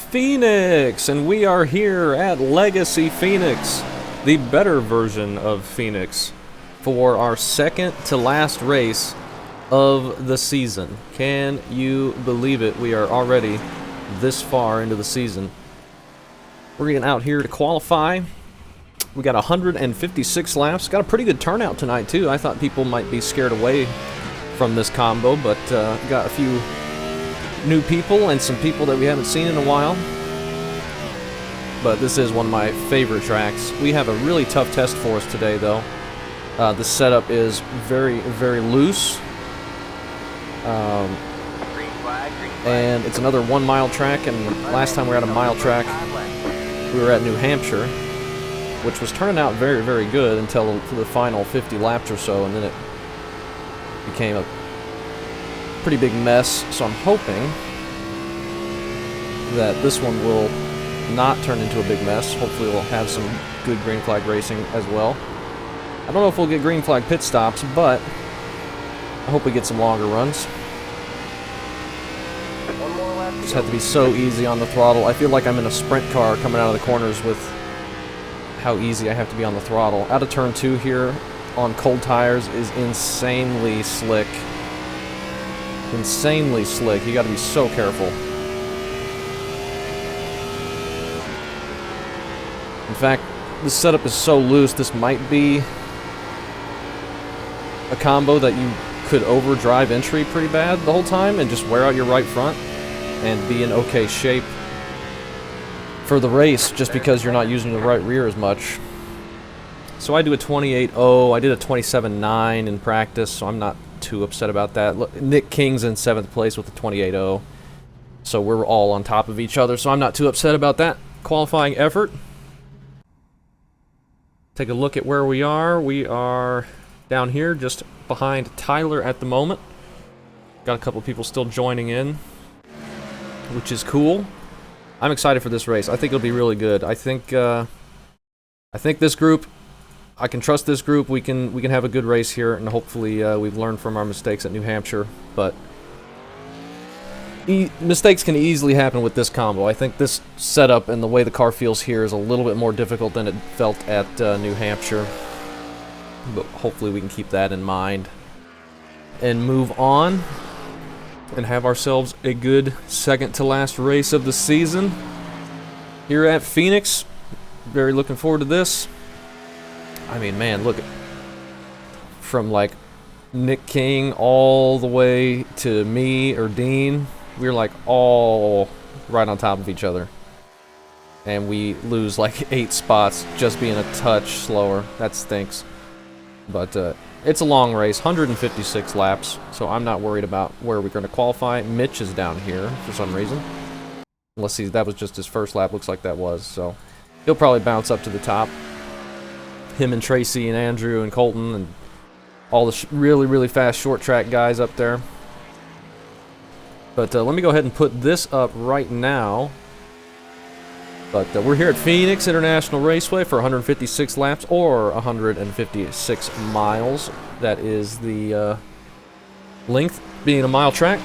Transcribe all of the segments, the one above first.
Phoenix, and we are here at Legacy Phoenix, the better version of Phoenix, for our second to last race of the season. Can you believe it? We are already this far into the season. We're getting out here to qualify. We got 156 laps. Got a pretty good turnout tonight too. I thought people might be scared away from this combo, but got a few new people and some people that we haven't seen in a while. But this is one of my favorite tracks. We have a really tough test for us today though. The setup is very, very loose. And it's another 1 mile track, and last time we were at a mile track, we were at New Hampshire, which was turning out very, very good until the final 50 laps or so, and then it became a pretty big mess. So I'm hoping that this one will not turn into a big mess. Hopefully we'll have some good green flag racing as well. I don't know if we'll get green flag pit stops, but I hope we get some longer runs. Just have to be so easy on the throttle. I feel like I'm in a sprint car coming out of the corners with how easy I have to be on the throttle. Out of turn 2 here on cold tires is insanely slick. Insanely slick. You got to be so careful. In fact, this setup is so loose, this might be a combo that you could overdrive entry pretty bad the whole time and just wear out your right front and be in okay shape for the race just because you're not using the right rear as much. So I do a 28.0, I did a 27.9 in practice, so I'm not too upset about that. Look, Nick King's in 7th place with a 28.0, so we're all on top of each other, so I'm not too upset about that qualifying effort. Take a look at where we are. We are down here just behind Tyler at the moment. Got a couple of people still joining in, which is cool. I'm excited for this race. I think it'll be really good. I think this group, I can trust this group. We can have a good race here, and hopefully we've learned from our mistakes at New Hampshire. But mistakes can easily happen with this combo. I think this setup and the way the car feels here is a little bit more difficult than it felt at New Hampshire. But hopefully we can keep that in mind and move on and have ourselves a good second to last race of the season here at Phoenix. Very looking forward to this. I mean, man, look, from like Nick King all the way to me or Dean, we're like all right on top of each other. And we lose like 8 spots just being a touch slower. That stinks. But it's a long race, 156 laps, so I'm not worried about where we're going to qualify. Mitch is down here for some reason. Unless that was just his first lap, looks like that was. So he'll probably bounce up to the top. Him and Tracy and Andrew and Colton and all the really, really fast short track guys up there. But let me go ahead and put this up right now. But we're here at Phoenix International Raceway for 156 laps, or 156 miles. That is the length, being a mile track.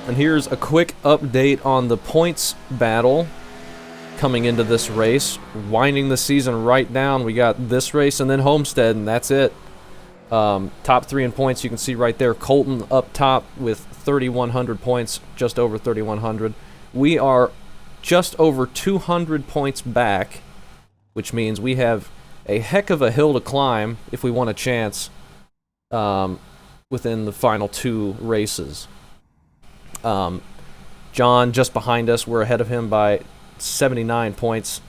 And here's a quick update on the points battle coming into this race. Winding the season right down, we got this race and then Homestead, and that's it. Top 3 in points, you can see right there. Colton up top with 3,100 points, just over 3,100. We are just over 200 points back, which means we have a heck of a hill to climb if we want a chance within the final 2 races. John just behind us, we're ahead of him by 79 points,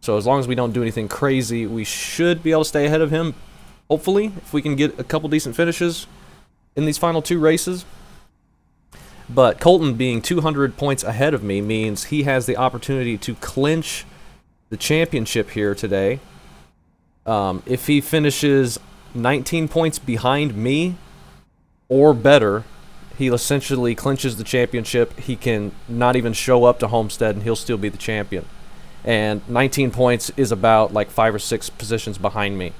so as long as we don't do anything crazy, we should be able to stay ahead of him, hopefully, if we can get a couple decent finishes in these final 2 races. But Colton being 200 points ahead of me means he has the opportunity to clinch the championship here today. If he finishes 19 points behind me or better, he essentially clinches the championship. He can not even show up to Homestead and he'll still be the champion. And 19 points is about like 5 or 6 positions behind me.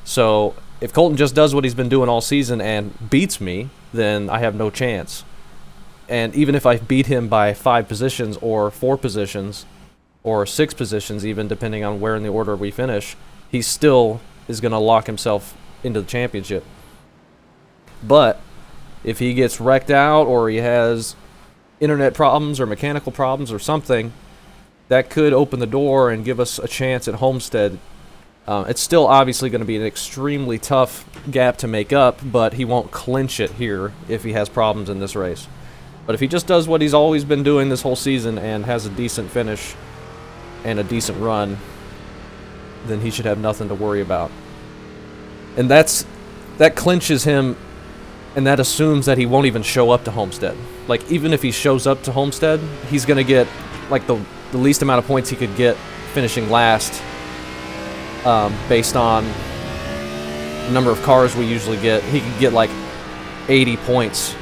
So if Colton just does what he's been doing all season and beats me, then I have no chance. And even if I beat him by 5 positions or 4 positions or 6 positions, even depending on where in the order we finish, he still is going to lock himself into the championship. But if he gets wrecked out or he has internet problems or mechanical problems or something, that could open the door and give us a chance at Homestead. It's still obviously going to be an extremely tough gap to make up, but he won't clinch it here if he has problems in this race. But if he just does what he's always been doing this whole season and has a decent finish and a decent run, then he should have nothing to worry about. And that clinches him, and that assumes that he won't even show up to Homestead. Like, even if he shows up to Homestead, he's going to get, like, the least amount of points he could get finishing last, based on the number of cars we usually get. He could get, like, 80 points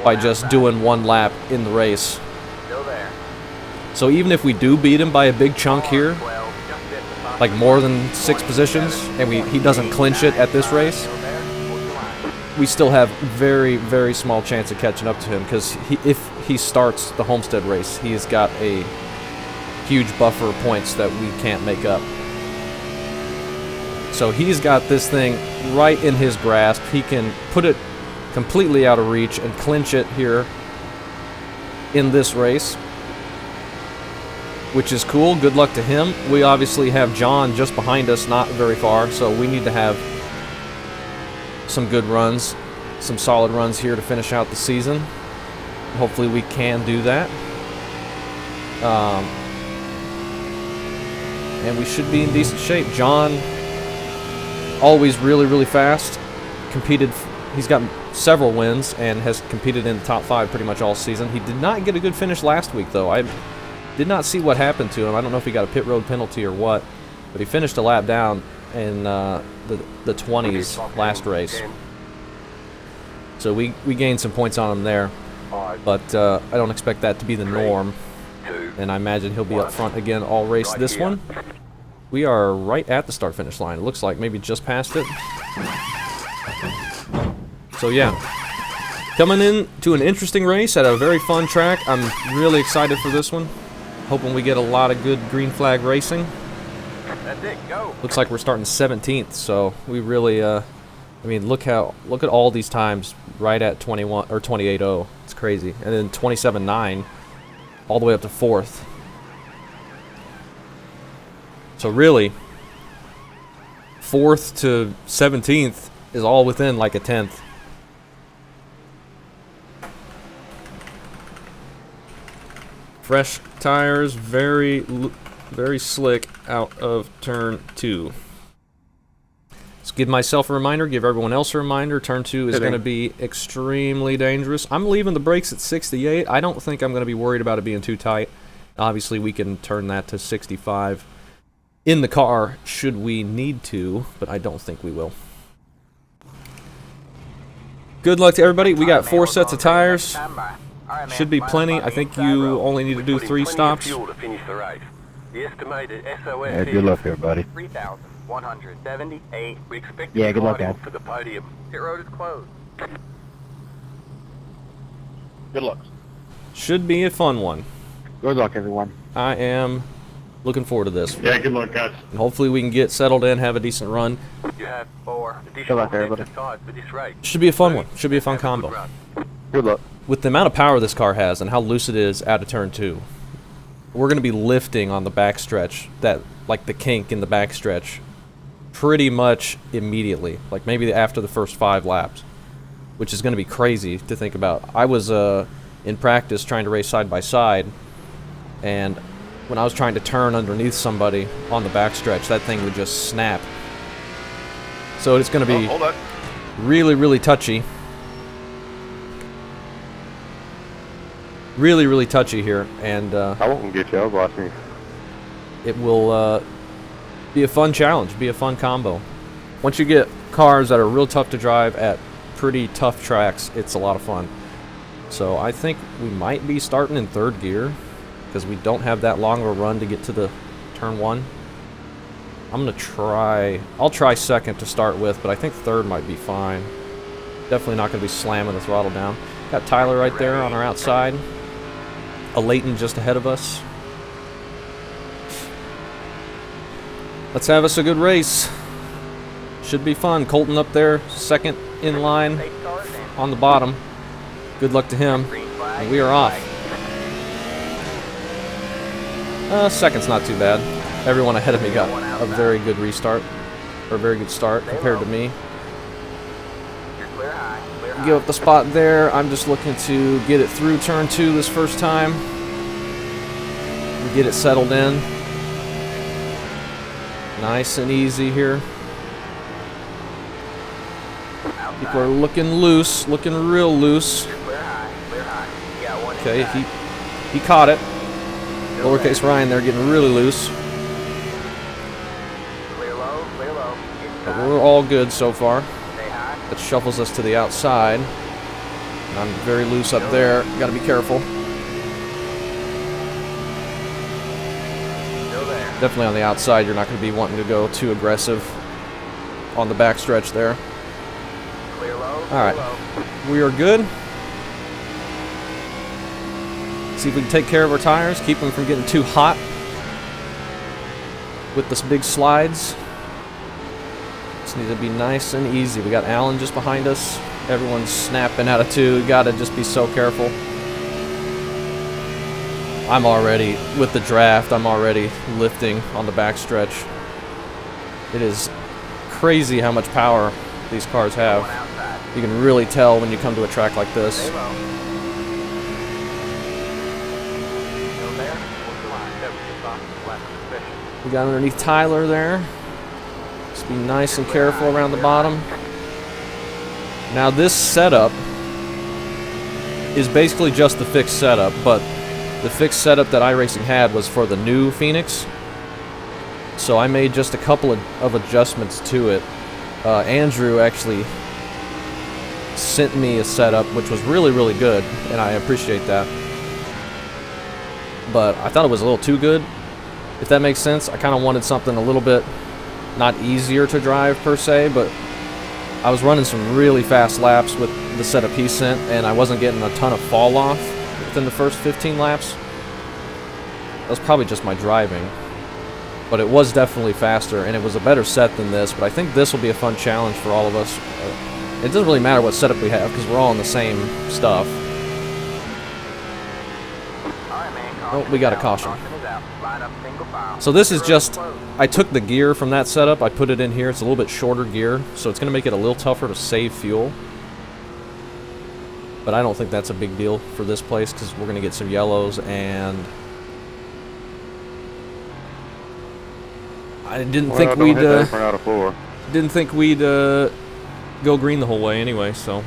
by just doing 1 lap in the race. So even if we do beat him by a big chunk here, like more than 6 positions, and he doesn't clinch it at this race, we still have very, very small chance of catching up to him, because if he starts the Homestead race, he has got a huge buffer of points that we can't make up. So he's got this thing right in his grasp. He can put it completely out of reach and clinch it here in this race, which is cool. Good luck to him. We obviously have John just behind us, not very far, so we need to have some good runs, some solid runs here to finish out the season. Hopefully we can do that. And we should be in decent shape. John, always really, really fast. Competed, he's got several wins and has competed in the top 5 pretty much all season. He did not get a good finish last week, though. I did not see what happened to him. I don't know if he got a pit road penalty or what, but he finished a lap down in the 20s last race. So we gained some points on him there, but I don't expect that to be the norm, and I imagine he'll be up front again all race this one. We are right at the start-finish line. It looks like maybe just past it. So yeah, coming in to an interesting race at a very fun track. I'm really excited for this one. Hoping we get a lot of good green flag racing. That's it, go. Looks like we're starting 17th, so we really, I mean, look at all these times right at 21 or 28.0. It's crazy. And then 27.9 all the way up to 4th. So really, 4th to 17th is all within like a 10th. Fresh tires, very slick out of turn 2. Let's give myself a reminder, give everyone else a reminder. Turn 2 is going to be extremely dangerous. I'm leaving the brakes at 68. I don't think I'm going to be worried about it being too tight. Obviously, we can turn that to 65 in the car should we need to, but I don't think we will. Good luck to everybody. We got 4 sets of tires. Should be plenty. I think you only need to do 3 stops. Yeah, good luck, everybody. 3,178. We expect Yeah, good luck, guys. for the podium. Pit road is closed. Good luck. Should be a fun one. Good luck, everyone. I am looking forward to this. Yeah, good luck, guys. And hopefully we can get settled in, have a decent run. You have 4 additional luck, everybody. sets of tires for this race. Should be a fun one. Should be a fun combo. Good luck. With the amount of power this car has and how loose it is out of turn 2, we're going to be lifting on the backstretch, that like the kink in the backstretch, pretty much immediately, like maybe after the first 5 laps, which is going to be crazy to think about. I was in practice trying to race side by side, and when I was trying to turn underneath somebody on the backstretch, that thing would just snap. So it's going to be really, really touchy. Really, really touchy here, and I won't get you. I'll watch me. it will be a fun challenge, be a fun combo. Once you get cars that are real tough to drive at pretty tough tracks, it's a lot of fun. So I think we might be starting in 3rd gear, because we don't have that long of a run to get to the turn 1. I'm going to try, I'll try 2nd to start with, but I think 3rd might be fine. Definitely not going to be slamming the throttle down. Got Tyler right there on our outside. A Leighton just ahead of us. Let's have us a good race. Should be fun. Colton up there, second in line on the bottom. Good luck to him. And we are off. Second's not too bad. Everyone ahead of me got a very good restart, or a very good start compared to me. Give up the spot there. I'm just looking to get it through turn 2 this first time. Get it settled in. Nice and easy here. People are looking loose, looking real loose. Okay, he caught it. Lowercase Ryan there getting really loose. But we're all good so far. That shuffles us to the outside. And I'm very loose up there. Gotta be careful. Definitely on the outside, you're not going to be wanting to go too aggressive on the backstretch there. Alright, we are good. See if we can take care of our tires, keep them from getting too hot with this big slides. Just need to be nice and easy. We got Alan just behind us. Everyone's snapping out of 2. You gotta just be so careful. I'm already, with the draft, I'm already lifting on the backstretch. It is crazy how much power these cars have. You can really tell when you come to a track like this. We got underneath Tyler there. Just be nice and careful around the bottom. Now this setup is basically just the fixed setup, but the fixed setup that iRacing had was for the new Phoenix. So I made just a couple of adjustments to it. Andrew actually sent me a setup which was really, really good, and I appreciate that. But I thought it was a little too good, if that makes sense. I kind of wanted something a little bit, not easier to drive per se, but I was running some really fast laps with the setup he sent, and I wasn't getting a ton of fall off within the first 15 laps. That was probably just my driving, but it was definitely faster, and it was a better set than this. But I think this will be a fun challenge for all of us. It doesn't really matter what setup we have because we're all in the same stuff. Oh, we got a caution. So this is just, I took the gear from that setup, I put it in here. It's a little bit shorter gear, so it's going to make it a little tougher to save fuel. But I don't think that's a big deal for this place because we're going to get some yellows, and I didn't think we'd go green the whole way anyway, so.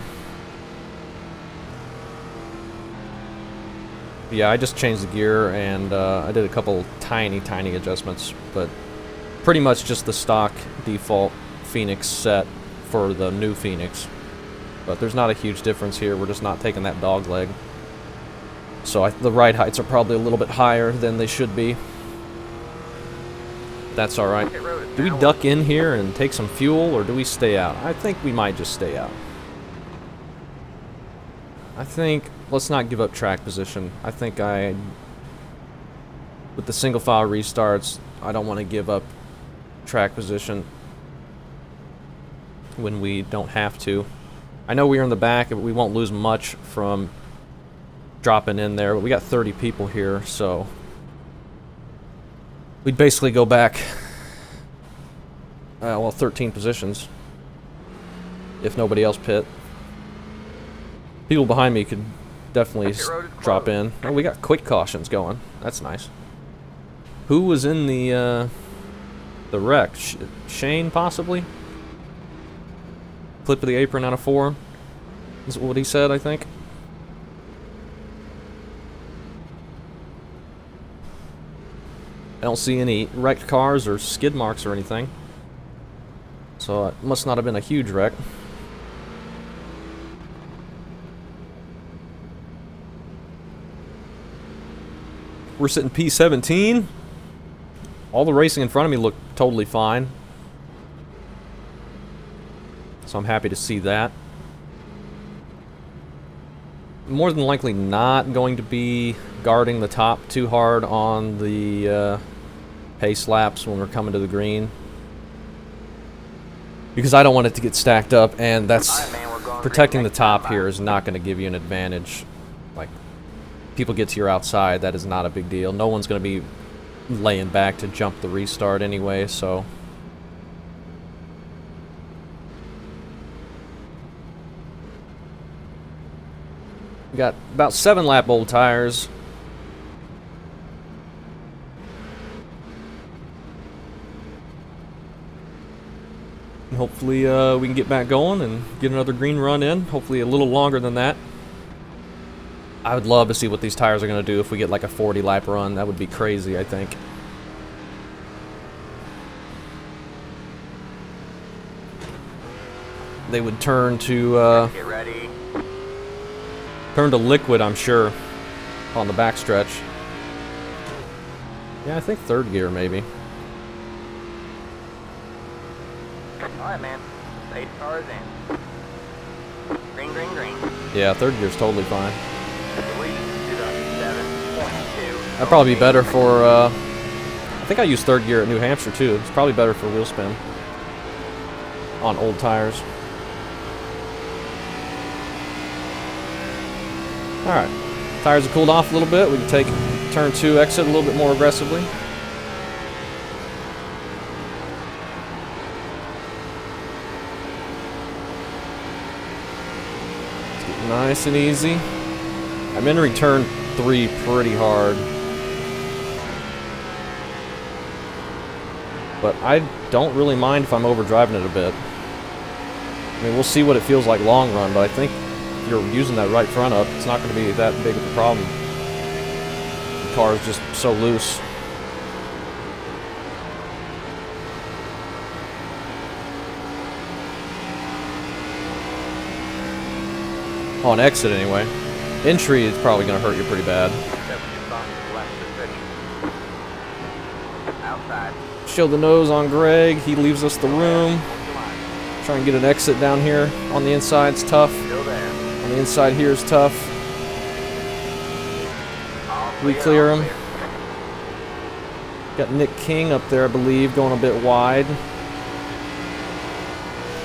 Yeah, I just changed the gear, and I did a couple tiny adjustments, but pretty much just the stock default Phoenix set for the new Phoenix. But there's not a huge difference here. We're just not taking that dog leg. So the ride heights are probably a little bit higher than they should be. That's alright. Do we duck in here and take some fuel, or do we stay out? I think we might just stay out. I think, let's not give up track position. I think with the single file restarts, I don't want to give up track position when we don't have to. I know we're in the back, but we won't lose much from dropping in there, but we got 30 people here, so we'd basically go back, well, 13 positions if nobody else pit. People behind me could definitely drop in. Oh, we got quick cautions going. That's nice. Who was in the wreck? Shane, possibly? Clip of the apron out of 4. Is what he said, I think. I don't see any wrecked cars or skid marks or anything. So it must not have been a huge wreck. We're sitting P17. All the racing in front of me looked totally fine. So I'm happy to see that. more than likely not going to be guarding the top too hard on the pace laps when we're coming to the green. Because I don't want it to get stacked up, and that's... Alright, man, we're going protecting green the top next here time. is not going to give you an advantage. Like, people get to your outside, that is not a big deal. No one's going to be laying back to jump the restart anyway, so... We got about 7 lap old tires. Hopefully we can get back going and get another green run in. Hopefully a little longer than that. I would love to see what these tires are going to do if we get like a 40 lap run. That would be crazy, I think. They would turn to Get ready. liquid, I'm sure, on the backstretch. Yeah, I think third gear maybe. Alright, man. Pace car is in. Green, green, green. Yeah, third gear's totally fine. Delete to the 7.2. That'd probably be better for, I think I used third gear at New Hampshire too. It's probably better for wheel spin on old tires. Alright, tires have cooled off a little bit. We can take turn 2 exit a little bit more aggressively. Let's get nice and easy. I'm entering turn 3 pretty hard. But I don't really mind if I'm overdriving it a bit. I mean, we'll see what it feels like long run, but I think if you're using that right front up, it's not going to be that big of a problem. The car is just so loose. On exit, anyway. Entry is probably going to hurt you pretty bad. Outside. Show the nose on Greg. He leaves us the room. Try and get an exit down here. On the inside, it's tough. Still there. On the inside here is tough. All We clear him. Got Nick King up there, I believe, going a bit wide.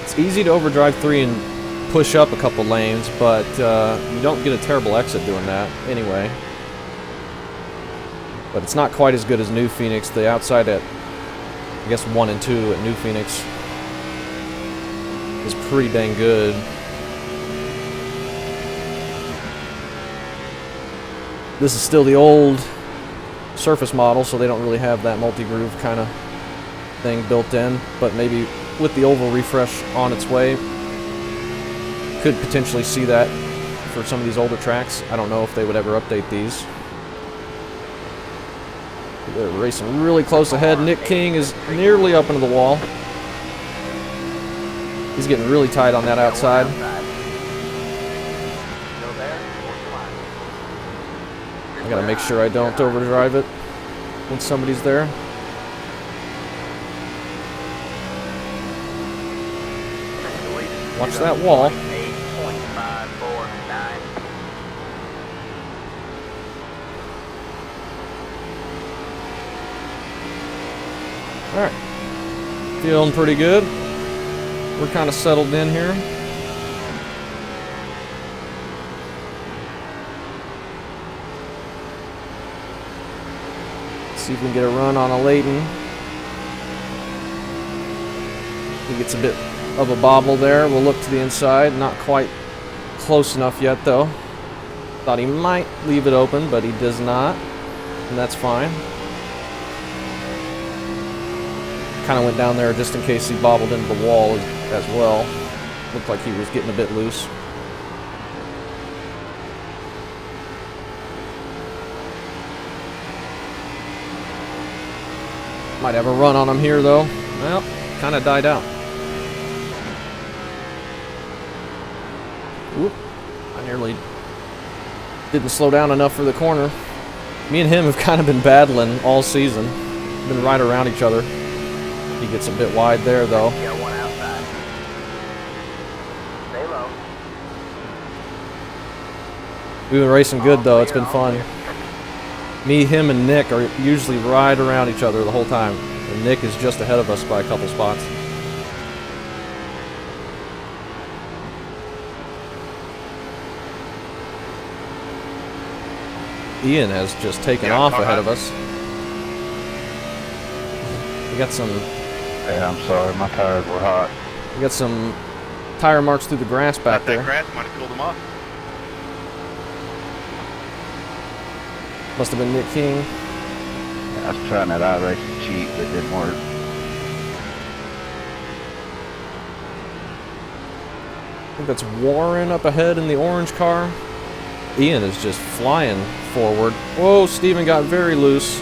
It's easy to overdrive 3 and push up a couple lanes, but you don't get a terrible exit doing that anyway. But it's not quite as good as New Phoenix. The outside at, I guess, 1 and 2 at New Phoenix is pretty dang good. This is still the old surface model, so they don't really have that multi-groove kind of thing built in, but maybe with the oval refresh on its way, could potentially see that for some of these older tracks. I don't know if they would ever update these. They're racing really close ahead. Nick King is nearly up into the wall. He's getting really tight on that outside. Still there. I gotta make sure I don't overdrive it when somebody's there. Watch that wall. 8.549. Alright. Feeling pretty good. We're kind of settled in here. See if we can get a run on a Leighton. He gets a bit of a bobble there. We'll look to the inside. Not quite close enough yet, though. Thought he might leave it open, but he does not. And that's fine. Kind of went down there just in case he bobbled into the wall as well. Looked like he was getting a bit loose. Might have a run on him here, though. Well, kind of died out. Whoop. I nearly didn't slow down enough for the corner. Me and him have kind of been battling all season. Been right around each other. He gets a bit wide there, though. You got one outside. Stay low. We've been racing good though, it's been fun. Me, him, and Nick are usually right around each other the whole time. And Nick is just ahead of us by a couple spots. Ian has just taken off ahead of us. We got some... Yeah, I'm sorry, my tires were hot. We got some tire marks through the grass back there. That grass might have cooled them off. Must have been Nick King. Yeah, I was trying that iRacing cheat, but it didn't work. I think that's Warren up ahead in the orange car. Ian is just flying forward. Whoa, Steven got very loose.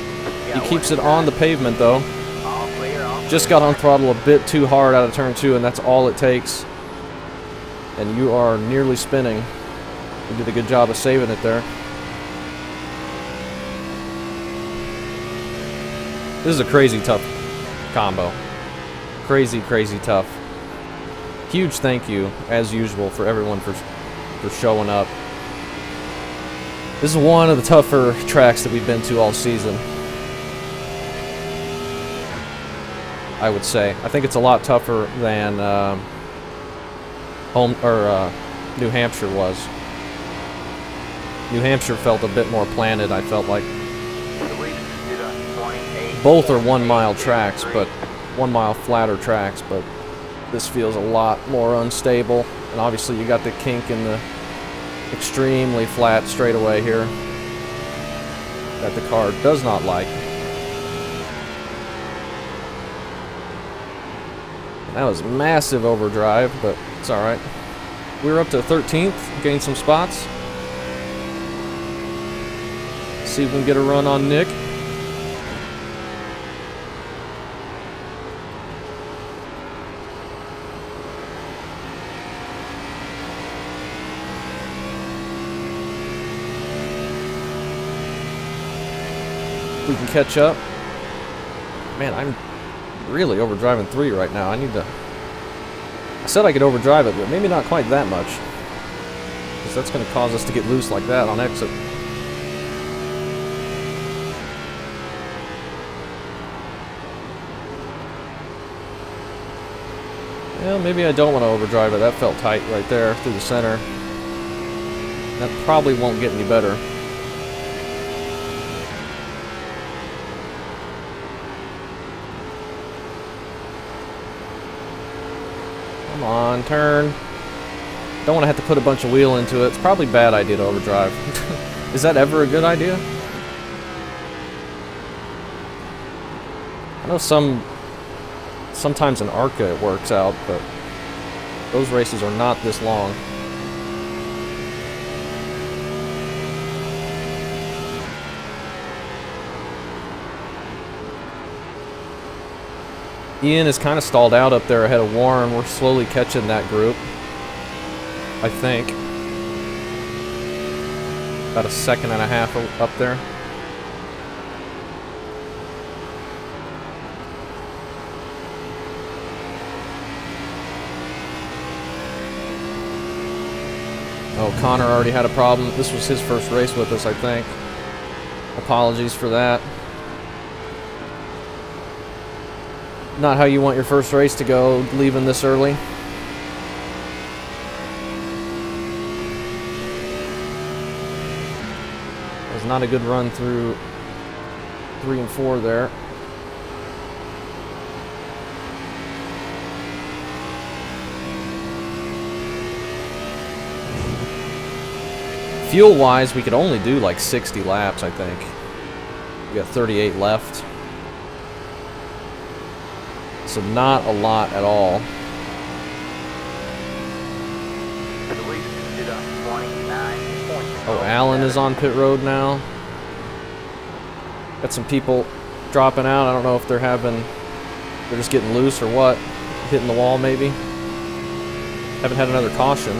He keeps it on the pavement though. All clear, all Just got on throttle a bit too hard out of turn 2, and that's all it takes. And you are nearly spinning. You did a good job of saving it there. This is a crazy tough combo. Crazy, crazy tough. Huge thank you, as usual, for everyone for showing up. This is one of the tougher tracks that we've been to all season. I would say. I think it's a lot tougher than New Hampshire was. New Hampshire felt a bit more planted, I felt like. Both are 1 mile tracks, but 1 mile flatter tracks, but this feels a lot more unstable. And obviously you got the kink in the extremely flat straightaway here that the car does not like. That was massive overdrive, but it's alright. We were up to 13th, gained some spots. See if we can get a run on Nick. We can catch up. Man, I'm really overdriving 3 right now. I said I could overdrive it, but maybe not quite that much. Because that's going to cause us to get loose like that on exit. Well, maybe I don't want to overdrive it. That felt tight right there through the center. That probably won't get any better. Come on, turn. Don't want to have to put a bunch of wheel into it. It's probably a bad idea to overdrive. Is that ever a good idea? I know sometimes in ARCA it works out, but those races are not this long. Ian is kind of stalled out up there ahead of Warren. We're slowly catching that group, I think. About a second and a half up there. Oh, Connor already had a problem. This was his first race with us, I think. Apologies for that. Not how you want your first race to go, leaving this early. It was not a good run through 3 and 4 there. Fuel-wise, we could only do like 60 laps, I think. We got 38 left. So not a lot at all. Oh, Alan is on pit road now. Got some people dropping out. I don't know if they're just getting loose or what. Hitting the wall maybe. Haven't had another caution.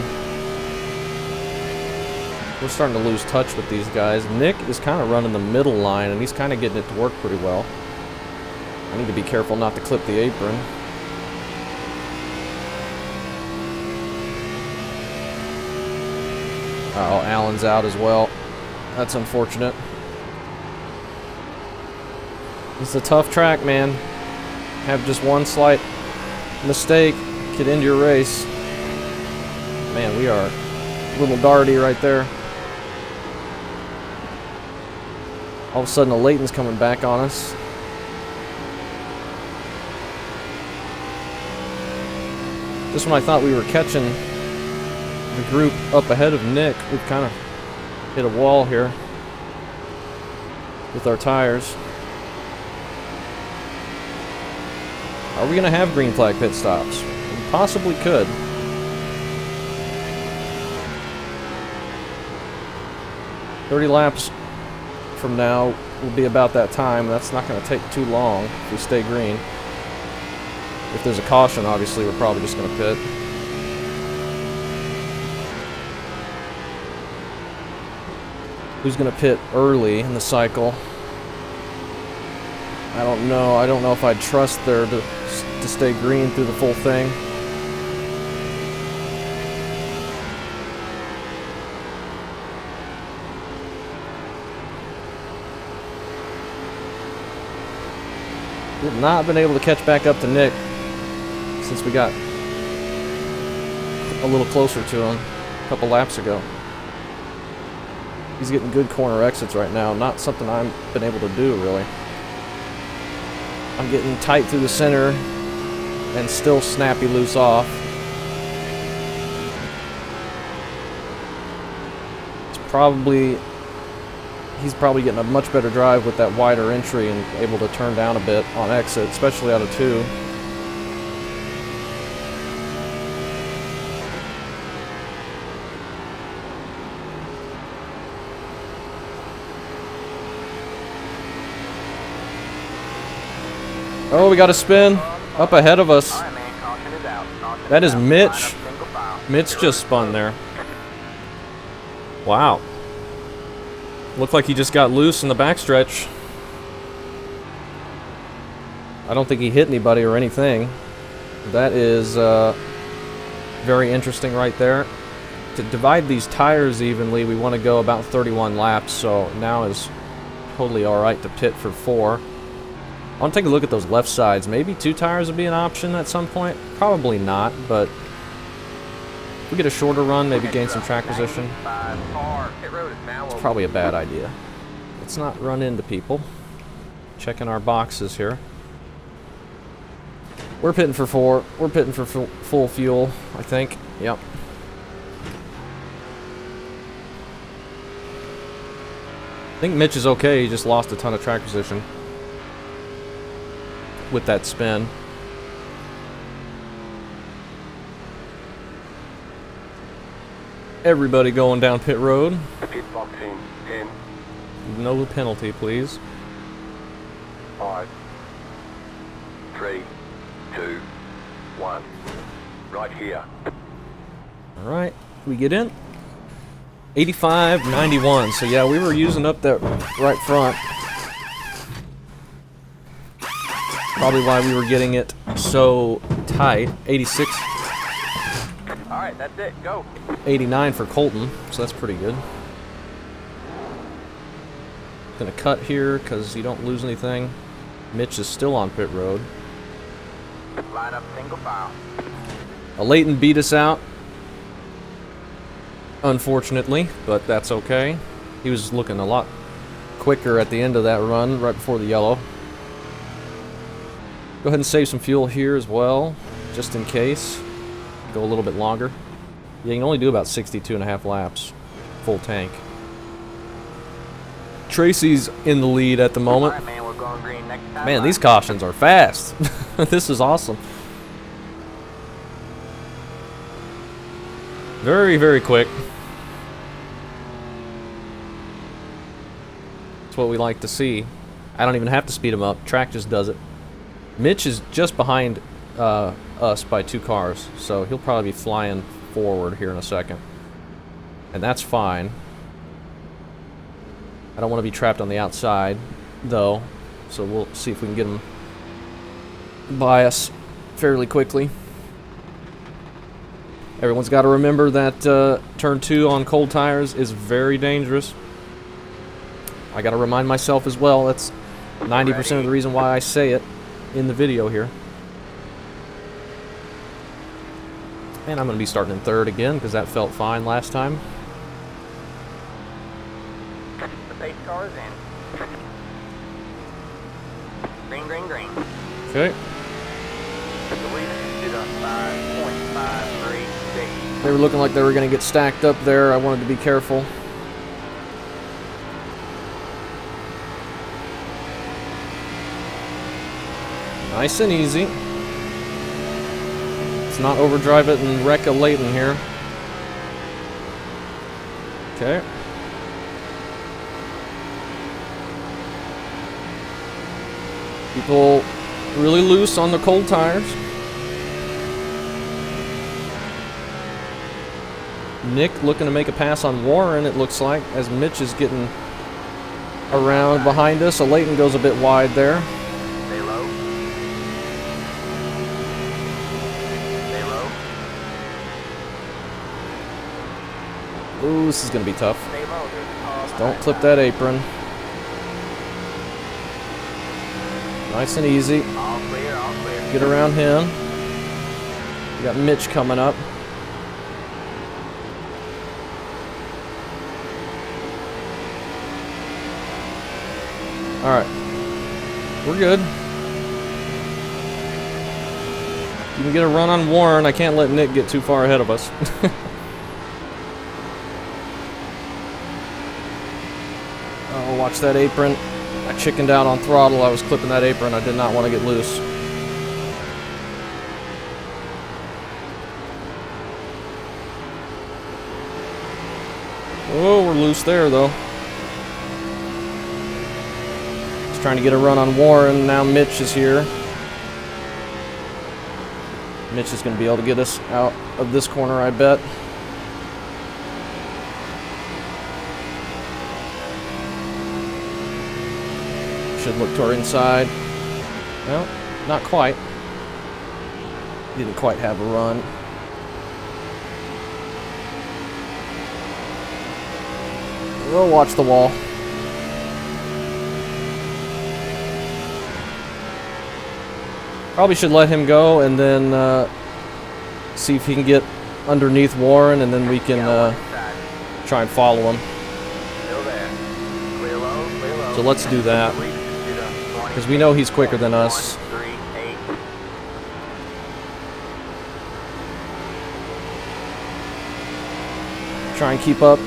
We're starting to lose touch with these guys. Nick is kind of running the middle line, and he's kind of getting it to work pretty well. I need to be careful not to clip the apron. Oh, Allen's out as well. That's unfortunate. It's a tough track, man. Have just one slight mistake, get into your race. Man, we are a little darty right there. All of a sudden, a Leighton's coming back on us. Just when I thought we were catching the group up ahead of Nick, we've kind of hit a wall here with our tires. Are we going to have green flag pit stops? We possibly could. "30 laps from now will be about that time. That's not going to take too long if we stay green. If there's a caution, obviously, we're probably just going to pit. Who's going to pit early in the cycle? I don't know. I don't know if I'd trust there to stay green through the full thing. We've not been able to catch back up to Nick since we got a little closer to him a couple laps ago. He's getting good corner exits right now. Not something I've been able to do, really. I'm getting tight through the center and still snappy loose off. He's probably getting a much better drive with that wider entry and able to turn down a bit on exit, especially out of 2. Oh, we got a spin up ahead of us. Alright, man, caution is out. Caution That is is out. Mitch. Line up single file. Mitch just spun there. Wow. Looked like he just got loose in the backstretch. I don't think he hit anybody or anything. That is very interesting right there. To divide these tires evenly, we want to go about 31 laps, so now is totally alright to pit for 4. I want to take a look at those left sides. Maybe 2 tires would be an option at some point. Probably not, but if we get a shorter run, maybe gain some track position. It's probably a bad idea. Let's not run into people. Checking our boxes here. We're pitting for 4. We're pitting for full fuel, I think. Yep. I think Mitch is okay. He just lost a ton of track position with that spin. Everybody going down pit road. Pit box in 10, No penalty, please. 5, 3, 2, 1. Right here. Alright, we get in. 85-91. So yeah, we were using up that right front. Probably why we were getting it so tight. 86. Alright, that's it. Go. 89 for Colton, so that's pretty good. Gonna cut here because you don't lose anything. Mitch is still on pit road. Line up single file. Leighton beat us out, unfortunately, but that's okay. He was looking a lot quicker at the end of that run, right before the yellow. Go ahead and save some fuel here as well, just in case. Go a little bit longer. Yeah, you can only do about 62.5 laps, full tank. Tracy's in the lead at the moment. Alright, man, we're going green next time. Man, these cautions are fast. This is awesome. Very, very quick. That's what we like to see. I don't even have to speed him up. Track just does it. Mitch is just behind us by 2 cars, so he'll probably be flying forward here in a second. And that's fine. I don't want to be trapped on the outside, though, so we'll see if we can get him by us fairly quickly. Everyone's got to remember that turn 2 on cold tires is very dangerous. I got to remind myself as well. That's 90% of the reason why I say it in the video here. And I'm going to be starting in 3rd again because that felt fine last time. The pace car is in. Green, green, green. Okay. The lead is a 5.536. They were looking like they were going to get stacked up there. I wanted to be careful. Nice and easy. Let's not overdrive it and wreck a Leighton here. Okay. People really loose on the cold tires. Nick looking to make a pass on Warren, it looks like, as Mitch is getting around behind us. So Leighton goes a bit wide there. Stay low. Stay low. Ooh, this is going to be tough. Stay low. There's a car Don't behind clip us. that apron. Nice and easy. All clear, all clear. Get around him. We got Mitch coming up. Alright. We're good. You can get a run on Warren. I can't let Nick get too far ahead of us. Oh, watch that apron. I chickened out on throttle. I was clipping that apron. I did not want to get loose. Oh, we're loose there, though. Just trying to get a run on Warren. Now Mitch is here. Mitch is going to be able to get us out of this corner, I bet. Should look to our inside. Well, not quite. Didn't quite have a run. We'll watch the wall. Probably should let him go and then see if he can get underneath Warren, and then we can try and follow him. Still there. Clear low, clear low. So let's do that, because we know he's quicker than us. 138. Try and keep up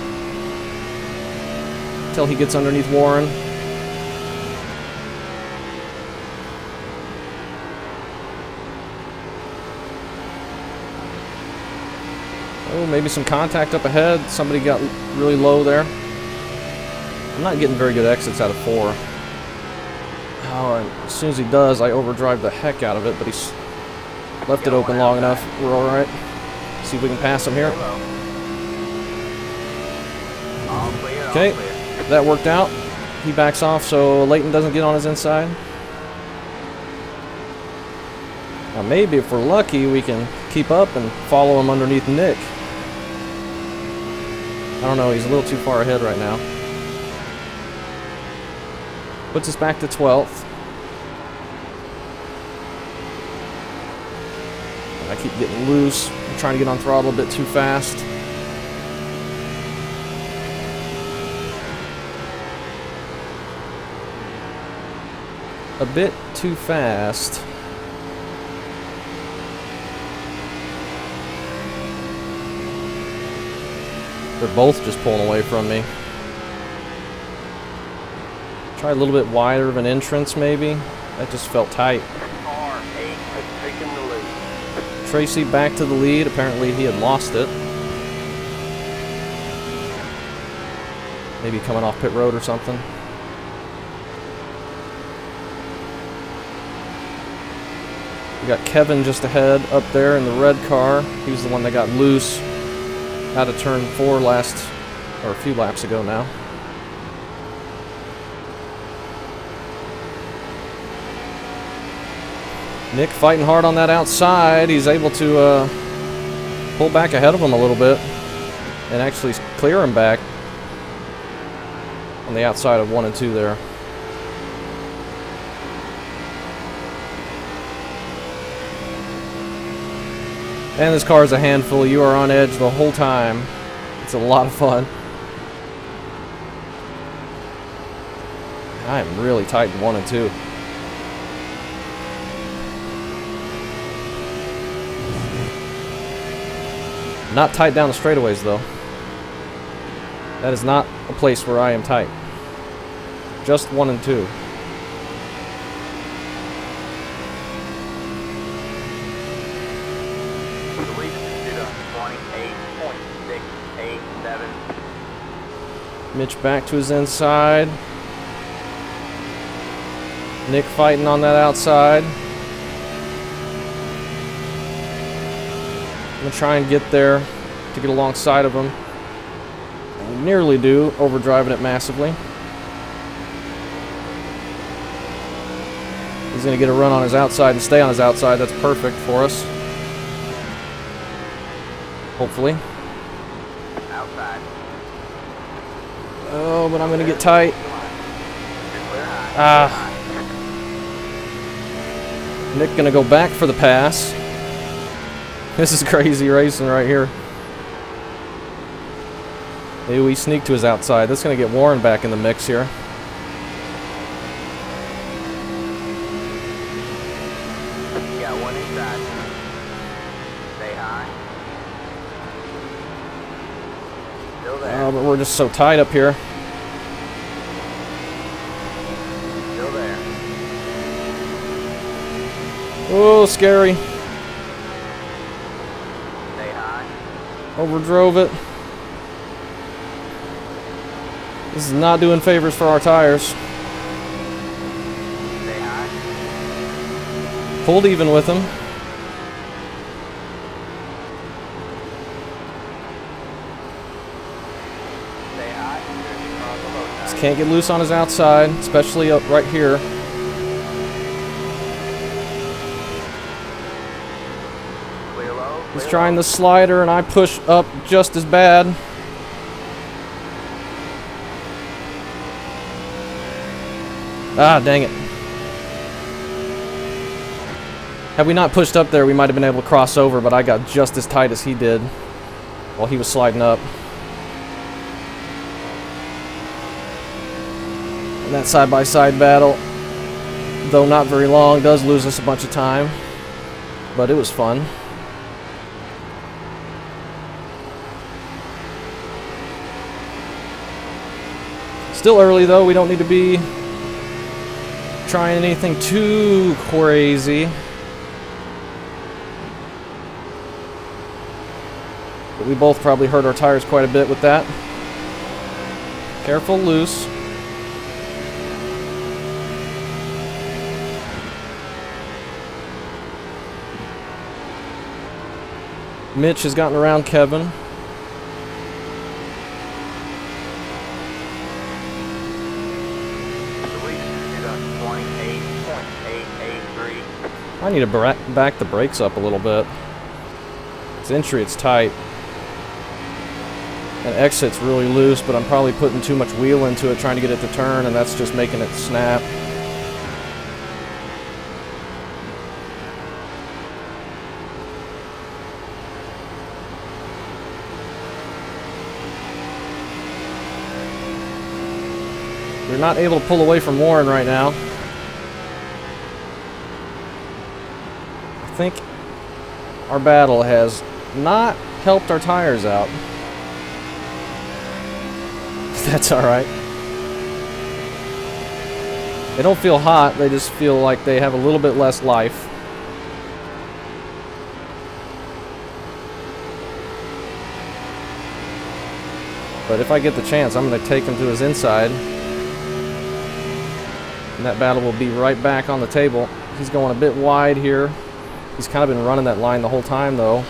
until he gets underneath Warren. Oh, maybe some contact up ahead. Somebody got really low there. I'm not getting very good exits out of 4. Oh, and as soon as he does, I overdrive the heck out of it, but he's left it open long enough. We're all right. See if we can pass him here. All clear, all Okay, clear. that worked out. He backs off so Leighton doesn't get on his inside. Now maybe if we're lucky, we can keep up and follow him underneath Nick. I don't know, he's a little too far ahead right now. Puts us back to 12th. I keep getting loose. I'm trying to get on throttle a bit too fast. A bit too fast. They're both just pulling away from me. Try a little bit wider of an entrance, maybe. That just felt tight. R8 has taken the lead. Tracy back to the lead. Apparently he had lost it. Maybe coming off pit road or something. We got Kevin just ahead up there in the red car. He was the one that got loose out of turn 4 a few laps ago now. Nick fighting hard on that outside. He's able to pull back ahead of him a little bit and actually clear him back on the outside of 1 and 2 there. And this car is a handful. You are on edge the whole time. It's a lot of fun. I am really tight in 1 and 2. Not tight down the straightaways though. That is not a place where I am tight. Just 1 and 2. Police consider 28.687. Mitch back to his inside. Nick fighting on that outside. I'm going to try and get there to get alongside of him. I nearly do, overdriving it massively. He's going to get a run on his outside and stay on his outside. That's perfect for us. Hopefully. Outside. Oh, but I'm going to get tight. You're clear high. Ah. Nick going to go back for the pass. This is crazy racing right here. Maybe we sneak to his outside. That's going to get Warren back in the mix here. You got 1 inside. Stay high. Still there. Oh, but we're just so tight up here. Still there. Oh, scary. Stay high. Overdrove it. This is not doing favors for our tires. Stay high. Pulled even with him. Stay high. You're on the low side. Just can't get loose on his outside, especially up right here. Clear low. He's Clear trying low. the slider, and I push up just as bad. Ah, dang it. Had we not pushed up there, we might have been able to cross over, but I got just as tight as he did while he was sliding up. And that side-by-side battle, though not very long, does lose us a bunch of time, but it was fun. Still early though, we don't need to be trying anything too crazy. But we both probably hurt our tires quite a bit with that. Careful, loose. Mitch has gotten around Kevin. Police consider 28.883. I need to back the brakes up a little bit. It's entry, it's tight. And exit's really loose, but I'm probably putting too much wheel into it trying to get it to turn, and that's just making it snap. We're not able to pull away from Warren right now. I think our battle has not helped our tires out. That's alright. They don't feel hot, they just feel like they have a little bit less life. But if I get the chance, I'm going to take him to his inside. And that battle will be right back on the table. He's going a bit wide here. He's kind of been running that line the whole time, though.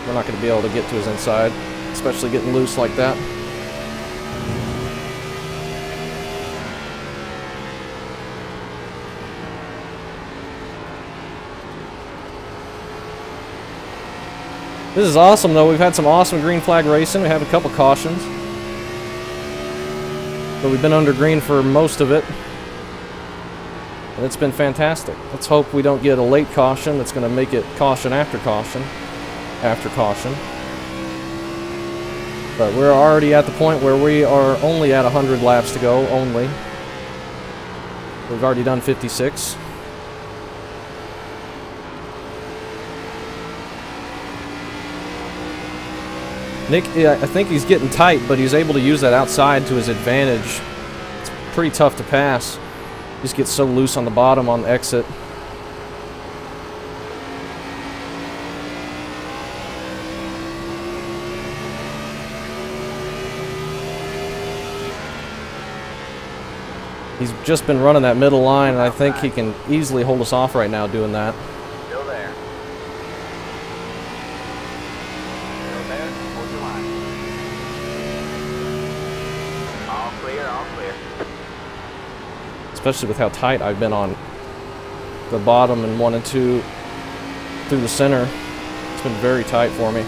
We're not going to be able to get to his inside, especially getting loose like that. This is awesome, though. We've had some awesome green flag racing. We have a couple cautions. But we've been under green for most of it. And it's been fantastic. Let's hope we don't get a late caution that's going to make it caution after caution. After caution. But we're already at the point where we are only at 100 laps to go, only. We've already done 56. Nick, yeah, I think he's getting tight, but he's able to use that outside to his advantage. It's pretty tough to pass. Just gets so loose on the bottom on the exit. He's just been running that middle line, and I think he can easily hold us off right now doing that. Still there. Still there. Hold your line. All clear, all clear. Especially with how tight I've been on the bottom and 1 and 2 through the center. It's been very tight for me.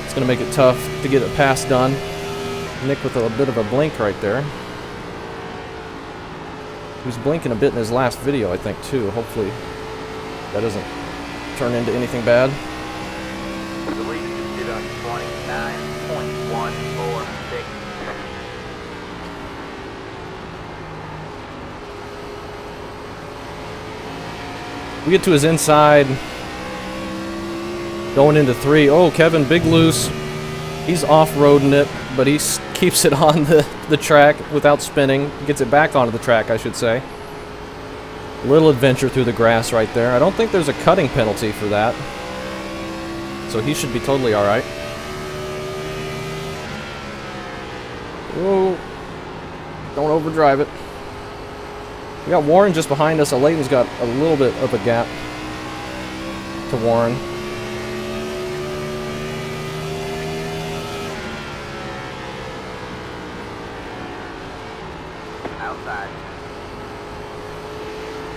It's going to make it tough to get a pass done. Nick with a bit of a blink right there. He was blinking a bit in his last video, I think, too. Hopefully that doesn't turn into anything bad. The lead is on 29.146. We get to his inside, going into 3. Oh, Kevin, big loose. He's off-roading it, but he keeps it on the track without spinning. Gets it back onto the track, I should say. A little adventure through the grass right there. I don't think there's a cutting penalty for that. So he should be totally alright. Oh, don't overdrive it. We got Warren just behind us. Leighton's got a little bit of a gap to Warren. Outside.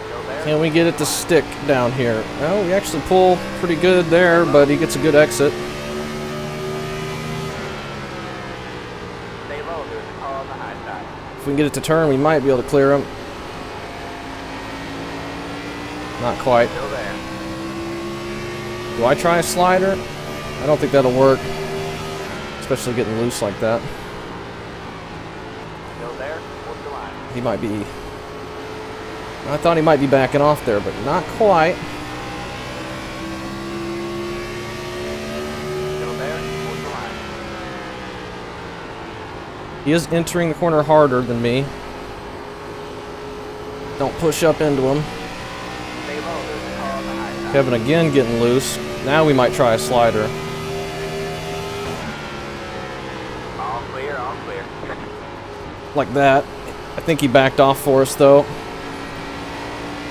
Still there. Can we get it to stick down here? Well, we actually pull pretty good there, but he gets a good exit. Stay low. There's a car on the high side. If we can get it to turn, we might be able to clear him. Not quite. Still there. Do I try a slider? I don't think that'll work. Especially getting loose like that. Still there. Hold your line. He might be... I thought he might be backing off there, but not quite. Still there. Hold your line. He is entering the corner harder than me. Don't push up into him. Stay low. There's a car on the high side. Kevin again getting loose. Now we might try a slider. All clear. All clear. Like that. I think he backed off for us, though.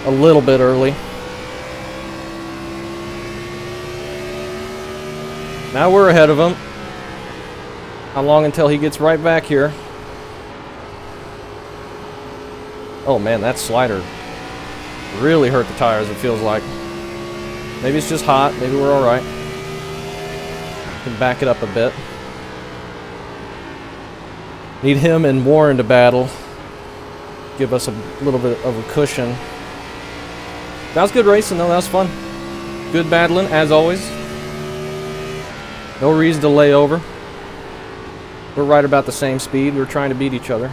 A little bit early. Now we're ahead of him. How long until he gets right back here? Oh man, that slider really hurt the tires, it feels like. Maybe it's just hot. Maybe we're alright. Can back it up a bit. Need him and Warren to battle. Give us a little bit of a cushion. That was good racing, though. That was fun. Good battling, as always. No reason to lay over. We're right about the same speed. We're trying to beat each other.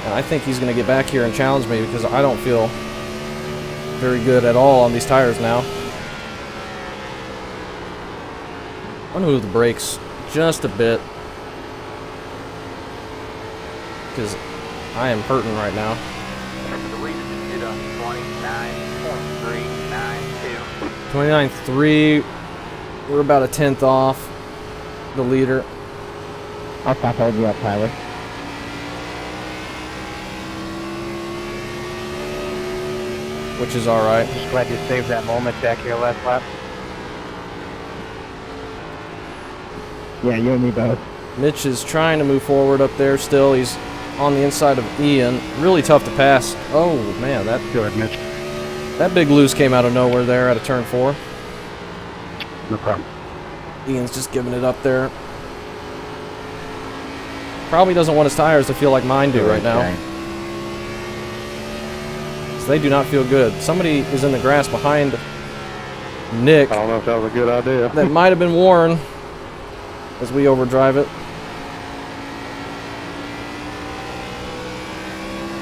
And I think he's going to get back here and challenge me because I don't feel very good at all on these tires now. I'm going to move the brakes just a bit because I am hurting right now. The lead is on 29.392. 29.3. We're about a tenth off the leader. I'll stop holding you up, Tyler. Which is alright. Just glad you saved that moment back here last lap. Yeah, you and me both. Mitch is trying to move forward up there still. He's on the inside of Ian. Really tough to pass. Oh, man, that... Good, Mitch. That big loose came out of nowhere there at a turn 4. No problem. Ian's just giving it up there. Probably doesn't want his tires to feel like mine do right now. So they do not feel good. Somebody is in the grass behind Nick. I don't know if that was a good idea. That might have been Warren as we overdrive it.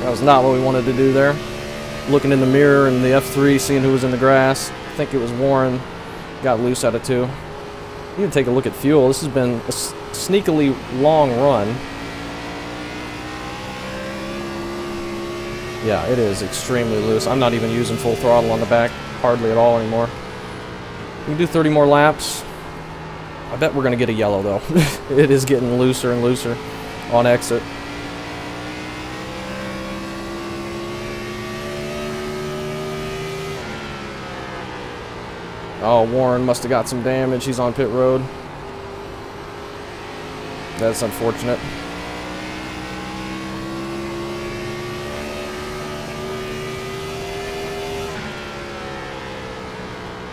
That was not what we wanted to do there. Looking in the mirror and the F3, seeing who was in the grass. I think it was Warren. Got loose out of 2. You need to take a look at fuel. This has been a sneakily long run. Yeah, it is extremely loose. I'm not even using full throttle on the back hardly at all anymore. We can do 30 more laps. I bet we're going to get a yellow, though. It is getting looser and looser on exit. Oh, Warren must have got some damage. He's on pit road. That's unfortunate.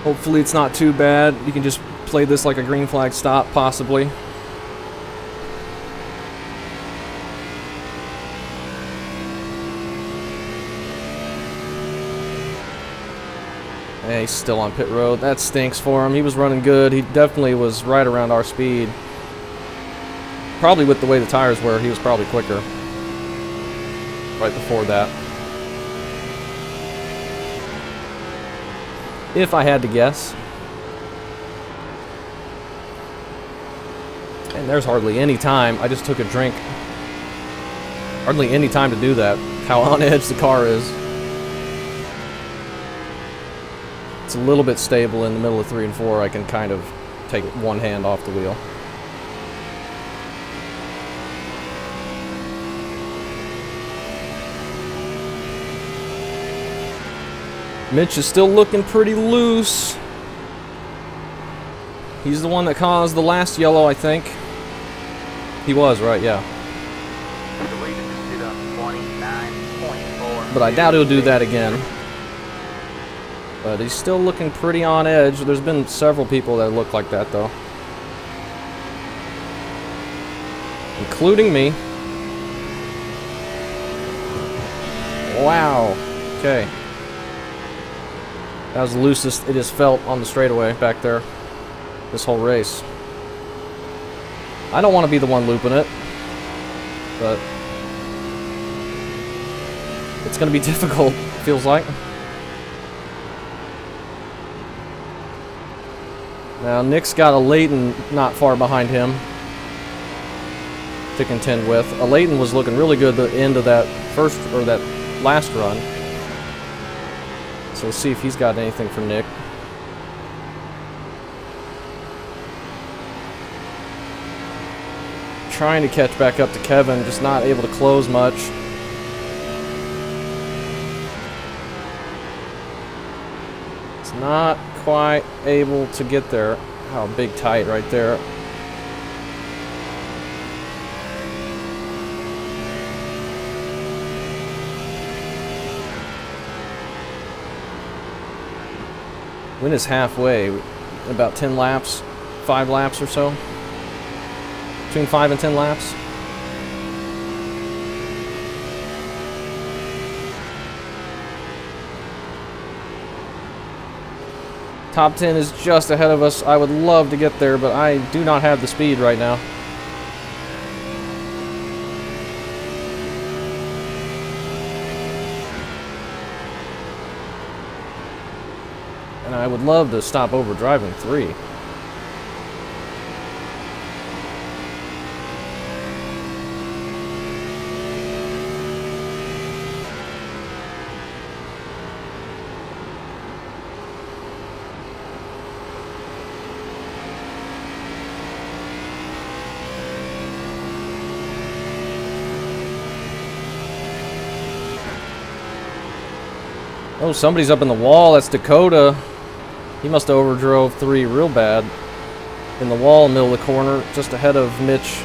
Hopefully it's not too bad. You can just play this like a green flag stop, possibly. Yeah, he's still on pit road. That stinks for him. He was running good. He definitely was right around our speed. Probably with the way the tires were, he was probably quicker. Right before that. If I had to guess. And there's hardly any time. I just took a drink. Hardly any time to do that. How on edge the car is. It's a little bit stable in the middle of 3 and 4. I can kind of take one hand off the wheel. Mitch is still looking pretty loose. He's the one that caused the last yellow, I think. He was, right, yeah. But I doubt he'll do that again. But he's still looking pretty on edge. There's been several people that look like that, though. Including me. Wow. Okay. That was the loosest it has felt on the straightaway back there. This whole race. I don't want to be the one looping it. But it's going to be difficult, feels like. Now, Nick's got a Leighton not far behind him to contend with. A Leighton was looking really good at the end of that first, or that last run. So we'll see if he's got anything for Nick. Trying to catch back up to Kevin, just not able to close much. It's not quite able to get there. Oh, big tight right there. Win is halfway, about 10 laps, 5 laps or so. Between 5 and 10 laps. Top 10 is just ahead of us. I would love to get there, but I do not have the speed right now. And I would love to stop overdriving 3. Oh, somebody's up in the wall. That's Dakota. He must have overdrove 3 real bad. In the wall, middle of the corner, just ahead of Mitch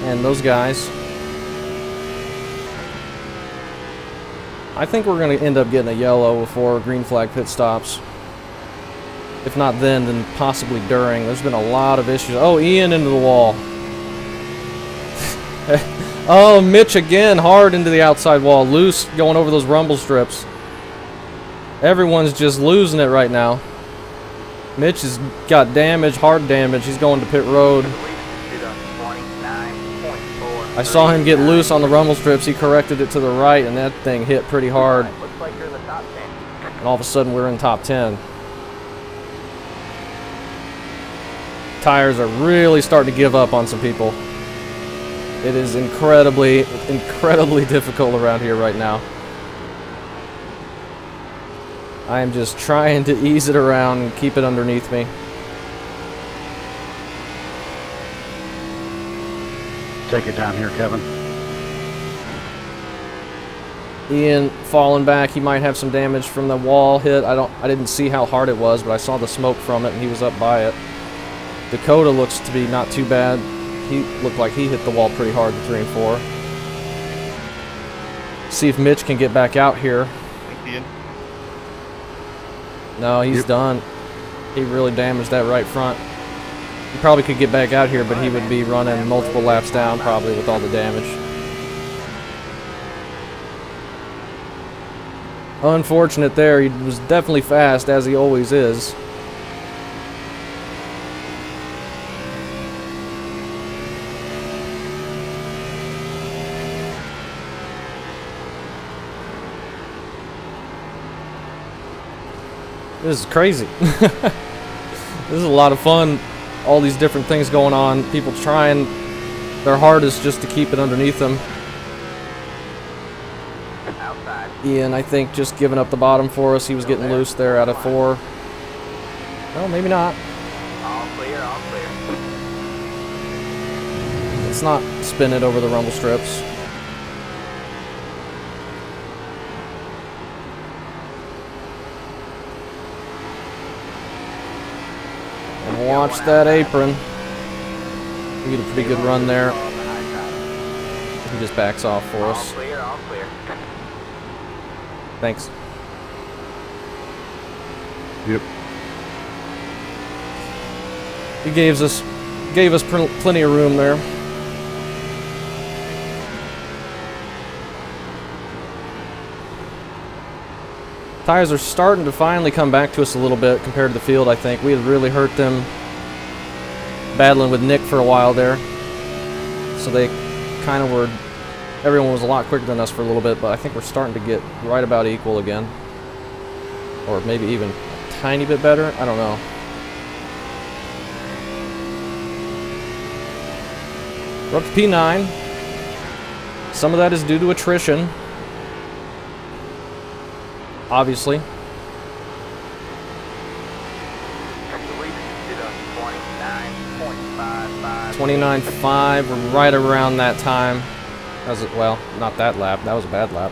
and those guys. I think we're going to end up getting a yellow before green flag pit stops. If not then possibly during. There's been a lot of issues. Oh, Ian into the wall. Oh, Mitch again, hard into the outside wall. Loose, going over those rumble strips. Everyone's just losing it right now. Mitch has got damage, hard damage. He's going to pit road. I saw him get loose on the rumble strips. He corrected it to the right, and that thing hit pretty hard. Looks like you're in the top 10. And all of a sudden, we're in top 10. Tires are really starting to give up on some people. It is incredibly, incredibly difficult around here right now. I am just trying to ease it around and keep it underneath me. Take your time here, Kevin. Ian falling back. He might have some damage from the wall hit. I didn't see how hard it was, but I saw the smoke from it and he was up by it. Dakota looks to be not too bad. He looked like he hit the wall pretty hard in 3 and 4. See if Mitch can get back out here. No, he's done. He really damaged that right front. He probably could get back out here, but he would be running multiple laps down probably with all the damage. Unfortunate there. He was definitely fast, as he always is. This is crazy. This is a lot of fun. All these different things going on. People trying their hardest just to keep it underneath them. Outside. Ian, I think, just giving up the bottom for us. He was getting loose there out of 4. Well, maybe not. All clear, all clear. Let's not spin it over the rumble strips. And watch that apron. We get a pretty good run there. He just backs off for All us. clear, all clear. Thanks. Yep. He gave us plenty of room there. Tires are starting to finally come back to us a little bit compared to the field, I think. We had really hurt them battling with Nick for a while there. So they kind of were... Everyone was a lot quicker than us for a little bit, but I think we're starting to get right about equal again. Or maybe even a tiny bit better. I don't know. We're up to P9. Some of that is due to attrition. Obviously. 29.5, we're right around that time. That was, well, not that lap. That was a bad lap.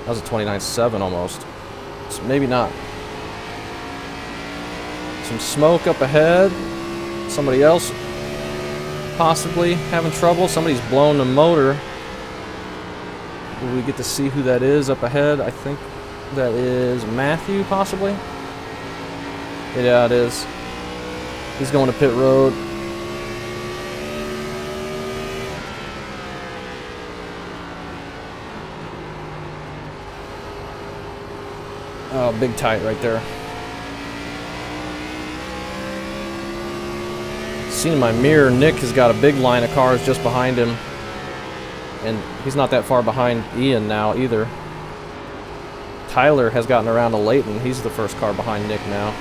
That was a 29.7 almost. So maybe not. Some smoke up ahead. Somebody else possibly having trouble. Somebody's blown the motor. Will we get to see who that is up ahead? I think that is Matthew, possibly. Yeah, it is. He's going to pit road. Oh, big tight right there. Seen in my mirror, Nick has got a big line of cars just behind him. And he's not that far behind Ian now either. Tyler has gotten around to Leighton. He's the first car behind Nick now.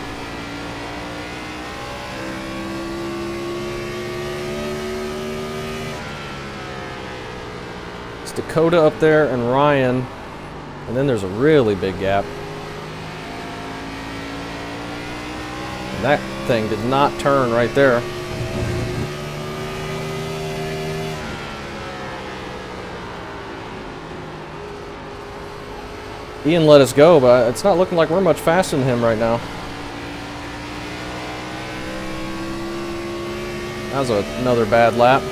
It's Dakota up there and Ryan. And then there's a really big gap. And that thing did not turn right there. Ian let us go, but it's not looking like we're much faster than him right now. That was another bad lap.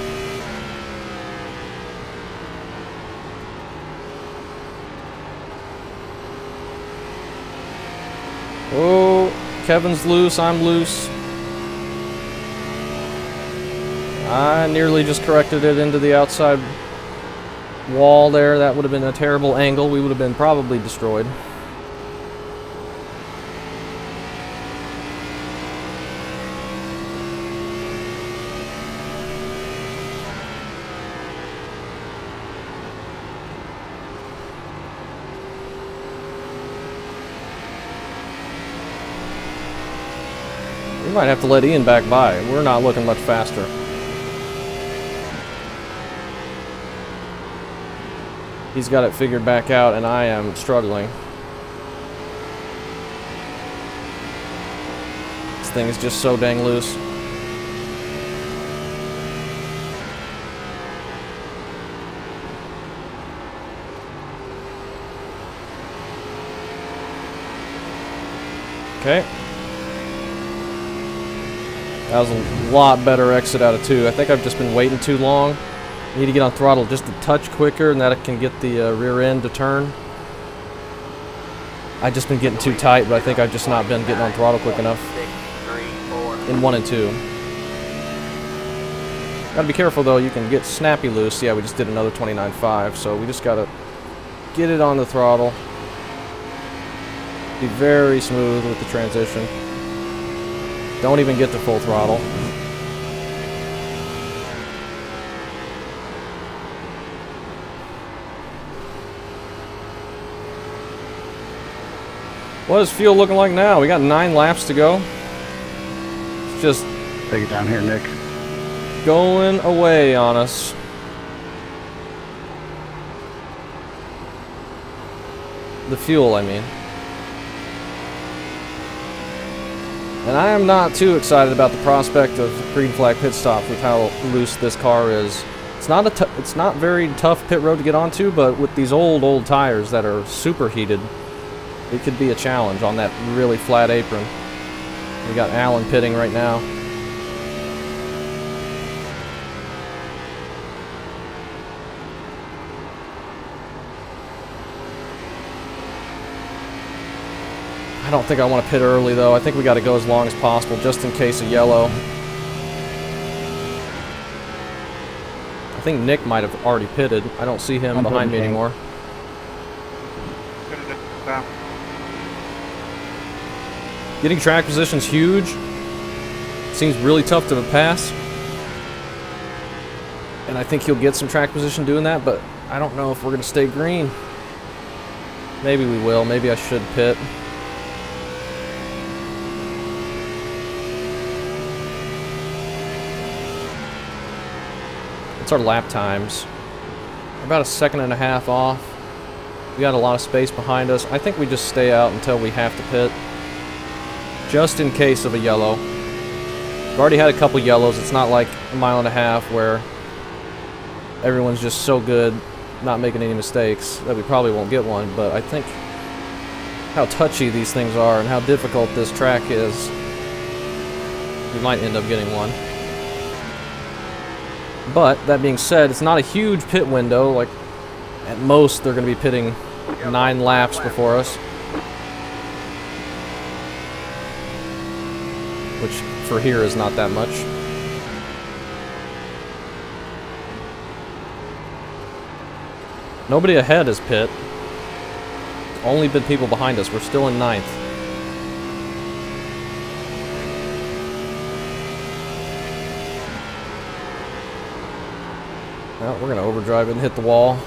Oh, Kevin's loose, I'm loose. I nearly just corrected it into the outside wall there. That would have been a terrible angle. We would have been probably destroyed. We might have to let Ian back by. We're not looking much faster. He's got it figured back out, and I am struggling. This thing is just so dang loose. Okay. That was a lot better exit out of 2. I think I've just been waiting too long. Need to get on throttle just a touch quicker, and that can get the rear end to turn. I've just been getting too tight, but I think I've just not been getting on throttle quick enough. 6, 3, 4. In 1 and 2. Gotta be careful though, you can get snappy loose. Yeah, we just did another 29.5, so we just gotta get it on the throttle. Be very smooth with the transition. Don't even get to full throttle. What is fuel looking like now? We got 9 laps to go. It's just Take it down here, Nick. going away on us. The fuel, I mean. And I am not too excited about the prospect of green flag pit stop with how loose this car is. It's not very tough pit road to get onto, but with these old tires that are superheated, it could be a challenge on that really flat apron. We got Alan pitting right now. I don't think I want to pit early though. I think we got to go as long as possible just in case of yellow. I think Nick might have already pitted. I don't see him behind me anymore. Getting track position's huge. Seems really tough to pass. And I think he'll get some track position doing that, but I don't know if we're going to stay green. Maybe we will. Maybe I should pit. What's our lap times? We're about 1.5 seconds off. We got a lot of space behind us. I think we just stay out until we have to pit. Just in case of a yellow. We've already had a couple yellows. It's not like 1.5 miles where everyone's just so good, not making any mistakes, that we probably won't get one. But I think how touchy these things are and how difficult this track is, we might end up getting one. But that being said, it's not a huge pit window. Like at most, they're going to be pitting 9 laps before us. Which for here is not that much. Nobody ahead is pit. Only been people behind us. We're still in 9th. Well, we're going to overdrive it and hit the wall.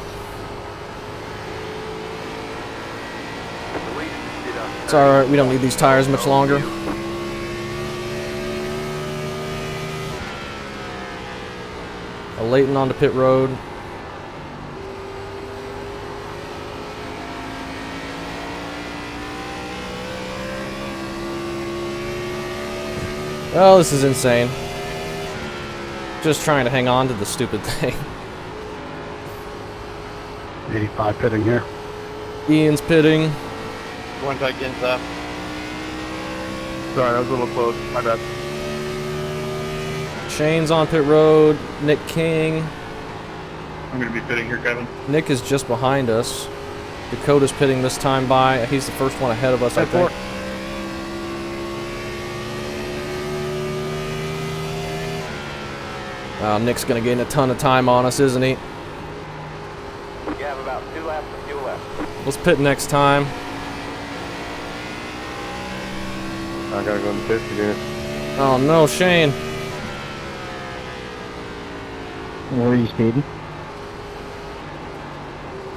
It's alright, we don't need these tires much longer. Leighton onto pit road. Oh, this is insane. Just trying to hang on to the stupid thing. 85 pitting here. Ian's pitting. Going back inside. Sorry, I was a little close. My bad. Shane's on pit road. Nick King. I'm going to be pitting here, Kevin. Nick is just behind us. Dakota's pitting this time by. He's the first one ahead of us, I think. Nick's going to gain a ton of time on us, isn't he? You have about 2 laps of fuel left. Let's pit next time. I gotta go in the pits again. Oh no, Shane. Where are you speeding?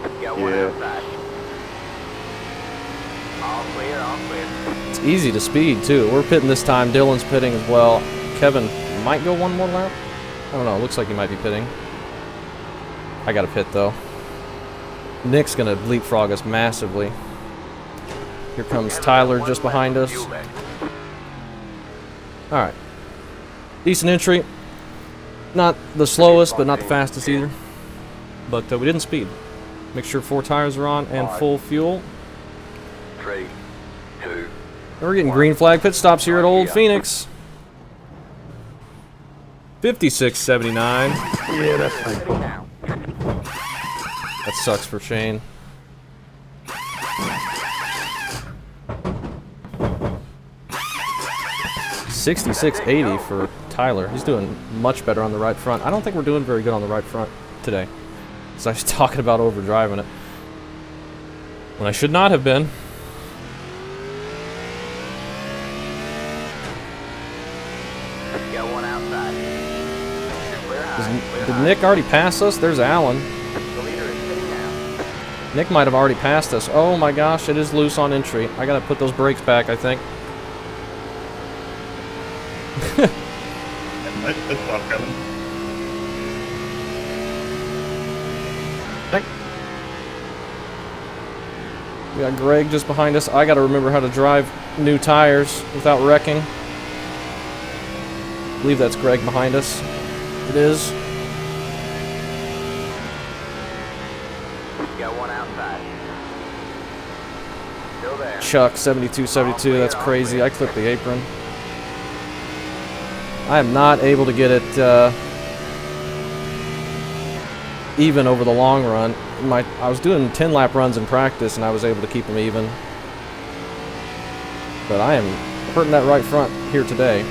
You got one Yeah. outside. All clear, all clear. It's easy to speed, too. We're pitting this time. Dylan's pitting as well. Kevin might go one more lap. I don't know. It looks like he might be pitting. I got to pit, though. Nick's going to leapfrog us massively. Here comes Tyler just behind us. Alright. Decent entry. Not the slowest, but not the fastest either. But we didn't speed. Make sure 4 tires are on and full fuel. 3, 2, And we're getting green flag pit stops here at Old Phoenix. 56.79. Yeah, that's fine. That sucks for Shane. $66.80 for Tyler. He's doing much better on the right front. I don't think we're doing very good on the right front today. So I was talking about overdriving it. When I should not have been. You got one outside. Clear high, clear Did high. Nick already pass us? There's Alan. The leader is sitting down. Nick might have already passed us. Oh my gosh, it is loose on entry. I gotta put those brakes back, I think. Nice pit stop, Kevin. We got Greg just behind us. I gotta remember how to drive new tires without wrecking. I believe that's Greg behind us. It is. You got one outside. Still there. Chuck, 72-72. That's crazy. I clipped the apron. I am not able to get it even over the long run. I was doing 10-lap runs in practice, and I was able to keep them even. But I am hurting that right front here today.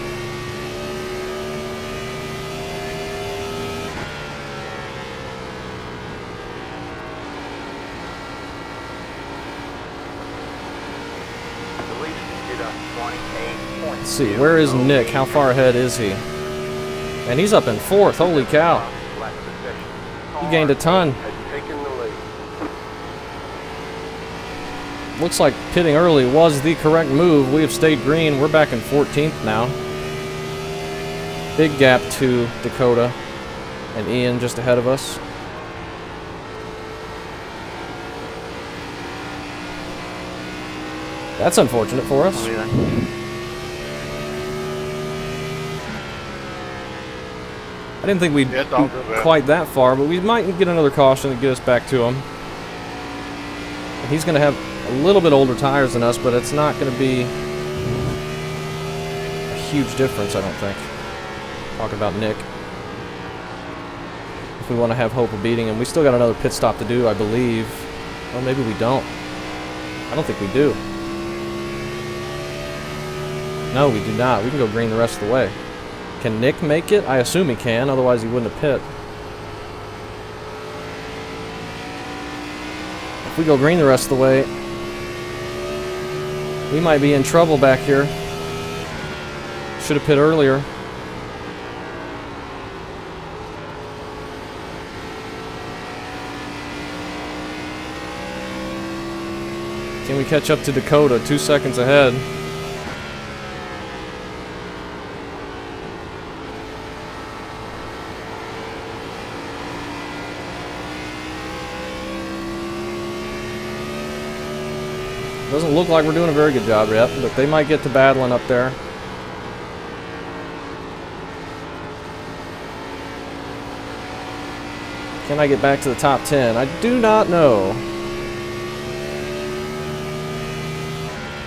The leader is at 28 points. Let's see, where is Nick? How far ahead is he? And he's up in 4th. Holy cow. He gained a ton. had taken the lead. Looks like pitting early was the correct move. We have stayed green. We're back in 14th now. Big gap to Dakota and Ian just ahead of us. That's unfortunate for us. I didn't think we'd Yeah, it's all good, man. quite that far, but we might get another caution to get us back to him. And he's going to have a little bit older tires than us, but it's not going to be a huge difference, I don't think. Talking about Nick. If we want to have hope of beating him. We still got another pit stop to do, I believe. Or maybe we don't. I don't think we do. No, we do not. We can go green the rest of the way. Can Nick make it? I assume he can, otherwise he wouldn't have pit. If we go green the rest of the way, we might be in trouble back here. Should have pit earlier. Can we catch up to Dakota? 2 seconds ahead. Doesn't look like we're doing a very good job yet, but they might get to battling up there. Can I get back to the top 10? I do not know.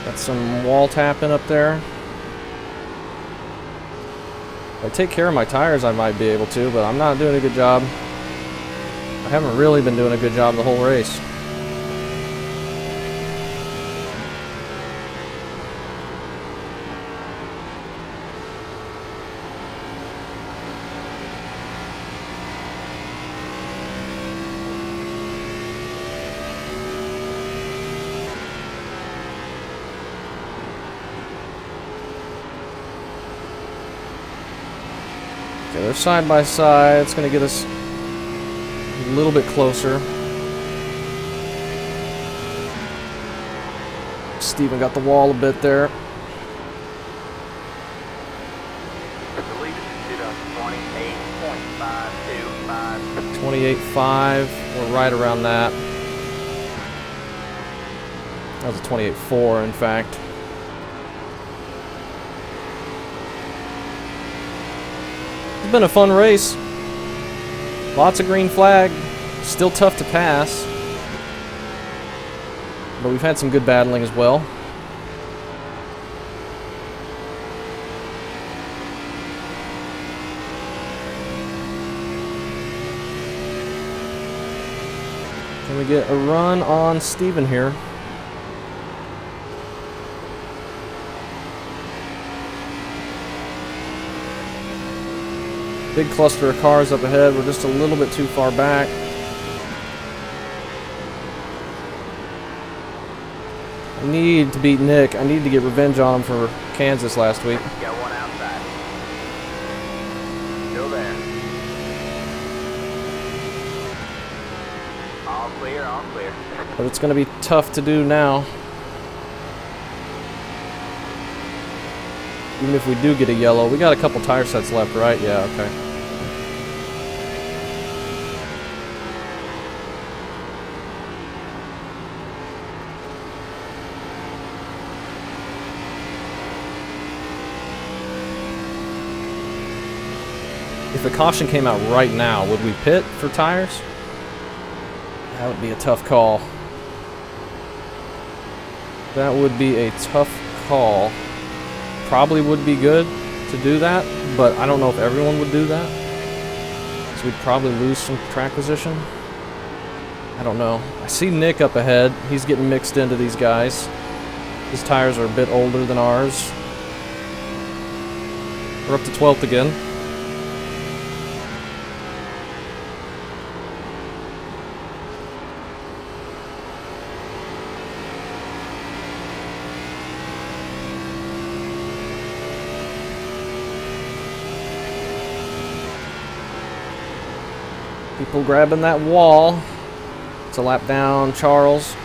Got some wall tapping up there. If I take care of my tires, I might be able to, but I'm not doing a good job. I haven't really been doing a good job the whole race. they're side by side. It's going to get us a little bit closer. Steven got the wall a bit there. The lead is to 28.525. 28.5. We're right around that. That was a 28.4, in fact. It's been a fun race. Lots of green flag. Still tough to pass. But we've had some good battling as well. Can we get a run on Steven here? Big cluster of cars up ahead. We're just a little bit too far back. I need to beat Nick. I need to get revenge on him for Kansas last week. Got one outside. Still there. All clear, all clear. But it's going to be tough to do now. Even if we do get a yellow. We got a couple tire sets left, right? Yeah, okay. If the caution came out right now, would we pit for tires? That would be a tough call. That would be a tough call. Probably would be good to do that, but I don't know if everyone would do that. So we'd probably lose some track position. I don't know. I see Nick up ahead. He's getting mixed into these guys. His tires are a bit older than ours. We're up to 12th again. People grabbing that wall. It's a lap down, Charles.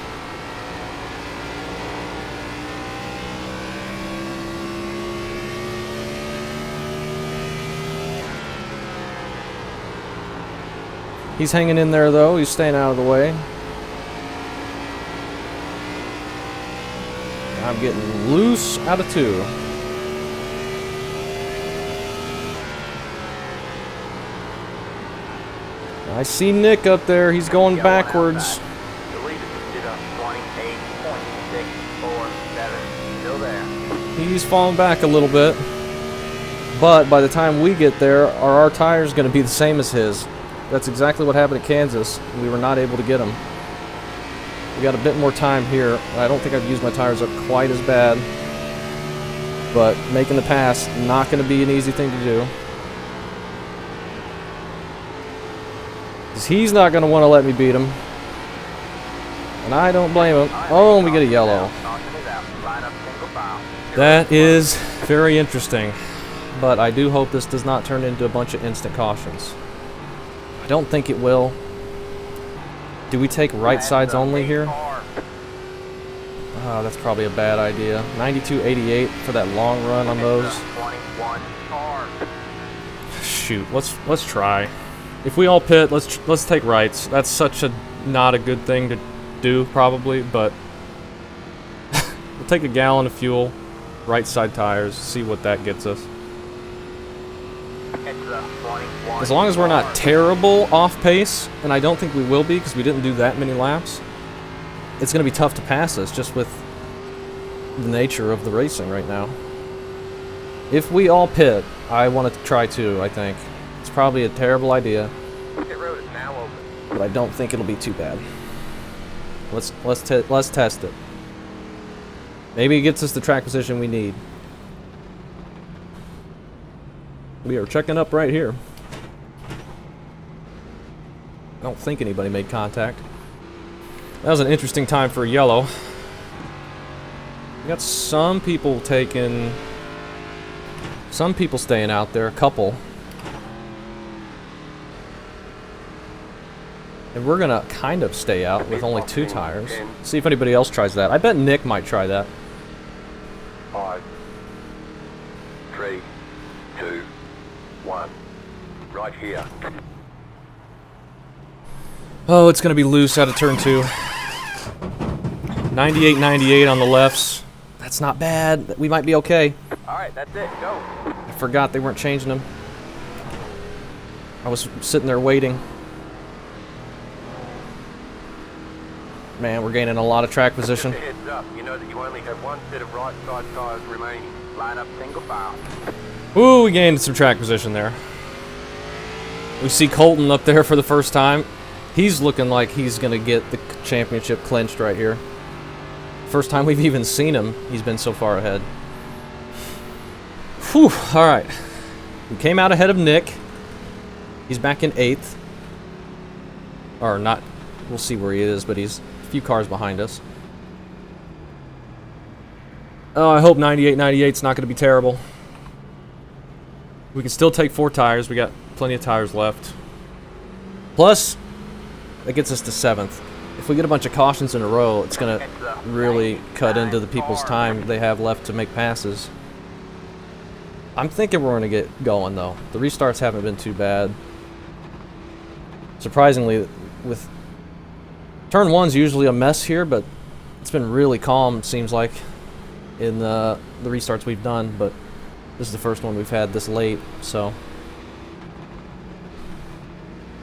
He's hanging in there though, he's staying out of the way. I'm getting loose out of 2. I see Nick up there. He's going backwards. The lead is to 28.647. Still there. He's falling back a little bit. But by the time we get there, our tire's going to be the same as his. That's exactly what happened at Kansas. We were not able to get him. We got a bit more time here. I don't think I've used my tires up quite as bad. But making the pass, not going to be an easy thing to do. He's not going to want to let me beat him. And I don't blame him. Oh, and we get a yellow. That is very interesting. But I do hope this does not turn into a bunch of instant cautions. I don't think it will. Do we take right sides only here? Oh, that's probably a bad idea. 92.88 for that long run on those. Shoot, let's try. If we all pit, let's take rights. That's such a not a good thing to do, probably, but we'll take a gallon of fuel, right side tires, see what that gets us. As long as we're not terrible off pace, and I don't think we will be because we didn't do that many laps, it's going to be tough to pass us just with the nature of the racing right now. If we all pit, I want to try to, I think. It's probably a terrible idea, but I don't think it'll be too bad. Let's test it. Maybe it gets us the track position we need. We are checking up right here. I don't think anybody made contact. That was an interesting time for a yellow. We got some people taking... Some people staying out there, a couple. And we're gonna kind of stay out with only 2 tires. See if anybody else tries that. I bet Nick might try that. 5, 3, 2, 1. Right here. Oh, it's gonna be loose out of turn 2. 98, 98 on the lefts. That's not bad. We might be okay. Alright, that's it. Go. I forgot they weren't changing them. I was sitting there waiting. Man, we're gaining a lot of track position. Just a heads up, you know that you only have 1 set of right side tires remaining. Line up single file. Ooh, we gained some track position there. We see Colton up there for the first time. He's looking like he's going to get the championship clinched right here. First time we've even seen him, he's been so far ahead. Whew, alright. We came out ahead of Nick. He's back in 8th. Or not, we'll see where he is, but he's a few cars behind us. Oh, I hope 98, 98's not going to be terrible. We can still take 4 tires. We got plenty of tires left. Plus, that gets us to 7th. If we get a bunch of cautions in a row, it's going to really cut into the people's time they have left to make passes. I'm thinking we're going to get going, though. The restarts haven't been too bad. Surprisingly, with turn 1's usually a mess here, but it's been really calm, it seems like, in the restarts we've done, but this is the first one we've had this late, so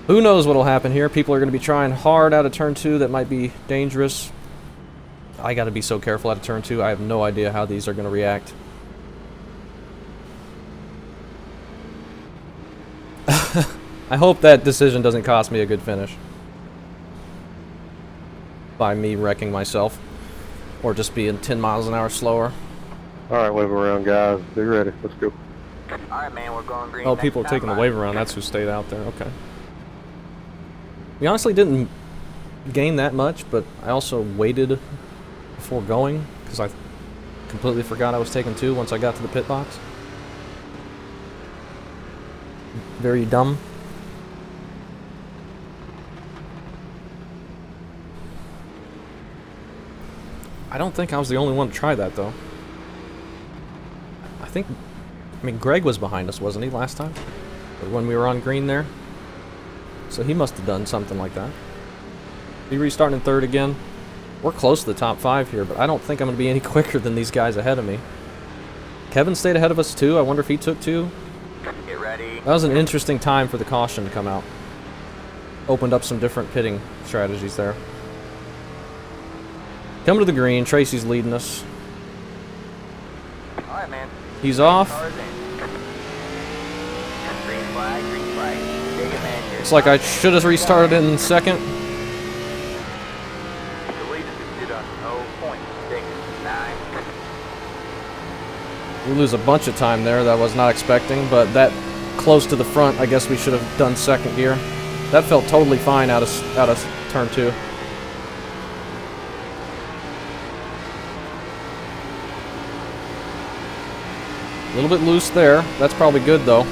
who knows what'll happen here. People are going to be trying hard out of turn 2. That might be dangerous. I got to be so careful out of turn 2. I have no idea how these are going to react. I hope that decision doesn't cost me a good finish by me wrecking myself or just being 10 miles an hour slower. Alright, wave around, guys. Be ready. Let's go. Alright, man, we're going green. Oh, next people are time taking the out. wave around. That's who stayed out there. Okay. We honestly didn't gain that much, but I also waited before going because I completely forgot I was taking 2 once I got to the pit box. Very dumb. I don't think I was the only one to try that, though. I mean, Greg was behind us, wasn't he, last time? Or when we were on green there? So he must have done something like that. He restarting in 3rd again. We're close to the top 5 here, but I don't think I'm going to be any quicker than these guys ahead of me. Kevin stayed ahead of us, too. I wonder if he took 2. Get ready. That was an interesting time for the caution to come out. Opened up some different pitting strategies there. Coming to the green. Tracy's leading us. Alright, man. He's off. Cars in. Green flag, green flag. Take it, man. Here's Looks like I should have restarted in 2nd. the lead is did a 0.69. We lose a bunch of time there that I was not expecting, but that close to the front, I guess we should have done 2nd gear. That felt totally fine out of turn 2. A little bit loose there. That's probably good, though.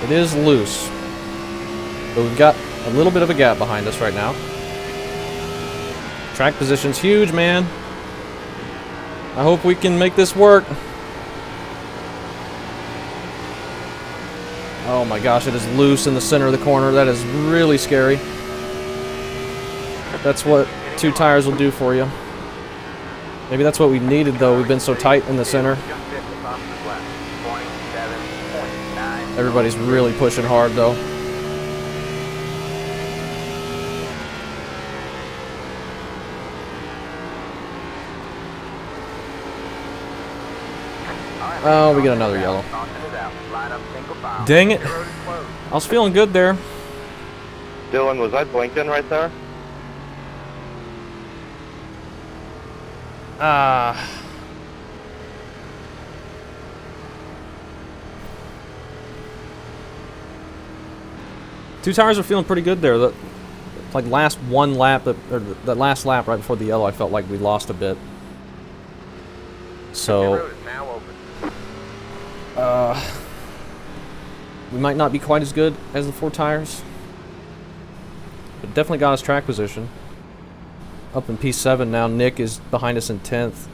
It is loose. But we've got a little bit of a gap behind us right now. Track position's huge, man. I hope we can make this work. Oh my gosh, it is loose in the center of the corner. That is really scary. That's what 2 tires will do for you. Maybe that's what we needed, though. We've been so tight in the center. Just hit the fastest lap. 0.7.9. Everybody's really pushing hard, though. Oh, we get another yellow. Dang it. I was feeling good there. Dylan, was I blinking right there? Two tires are feeling pretty good there. Like last one lap, or the last lap right before the yellow, I felt like we lost a bit. The So road is now open. we might not be quite as good as the 4 tires, but definitely got us track position. Up in P7 now. Nick is behind us in 10th.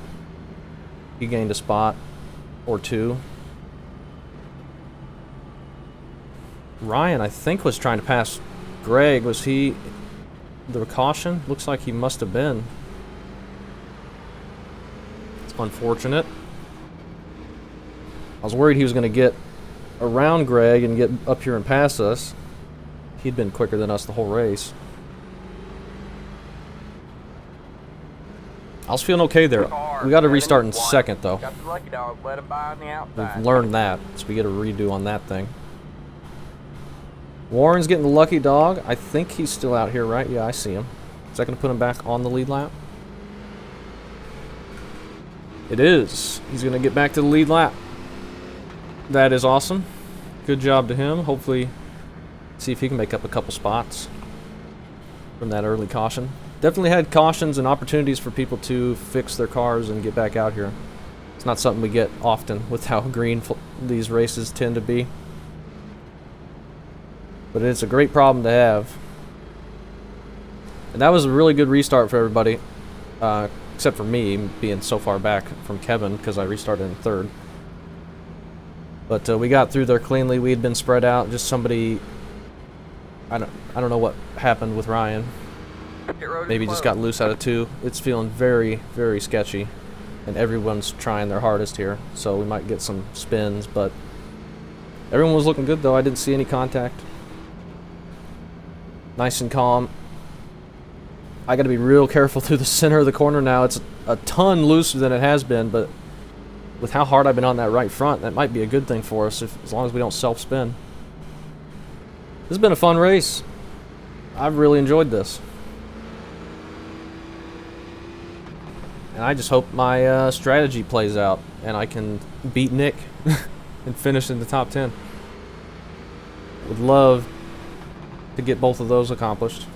He gained a spot or 2. Ryan, I think, was trying to pass Greg. Was he the caution? Looks like he must have been. It's unfortunate. I was worried he was going to get around Greg and get up here and pass us. He'd been quicker than us the whole race. I was feeling okay there. We got to restart in 2nd, though. Got the lucky dog, let him by on the outside. We've learned that, so we get a redo on that thing. Warren's getting the lucky dog. I think he's still out here, right? Yeah, I see him. Is that going to put him back on the lead lap? It is. He's going to get back to the lead lap. That is awesome. Good job to him. Hopefully, see if he can make up a couple spots from that early caution. Definitely had cautions and opportunities for people to fix their cars and get back out here. It's not something we get often with how green these races tend to be. But it's a great problem to have. And that was a really good restart for everybody. Except for me, being so far back from Kevin, because I restarted in 3rd. But we got through there cleanly. We had been spread out. Just somebody... I don't know what happened with Ryan. Maybe just got loose out of 2. It's feeling very, very sketchy. And everyone's trying their hardest here. So we might get some spins, but... everyone was looking good, though. I didn't see any contact. Nice and calm. I got to be real careful through the center of the corner now. It's a ton looser than it has been, but with how hard I've been on that right front, that might be a good thing for us as long as we don't self-spin. This has been a fun race. I've really enjoyed this. And I just hope my strategy plays out and I can beat Nick and finish in the top 10. Would love to get both of those accomplished.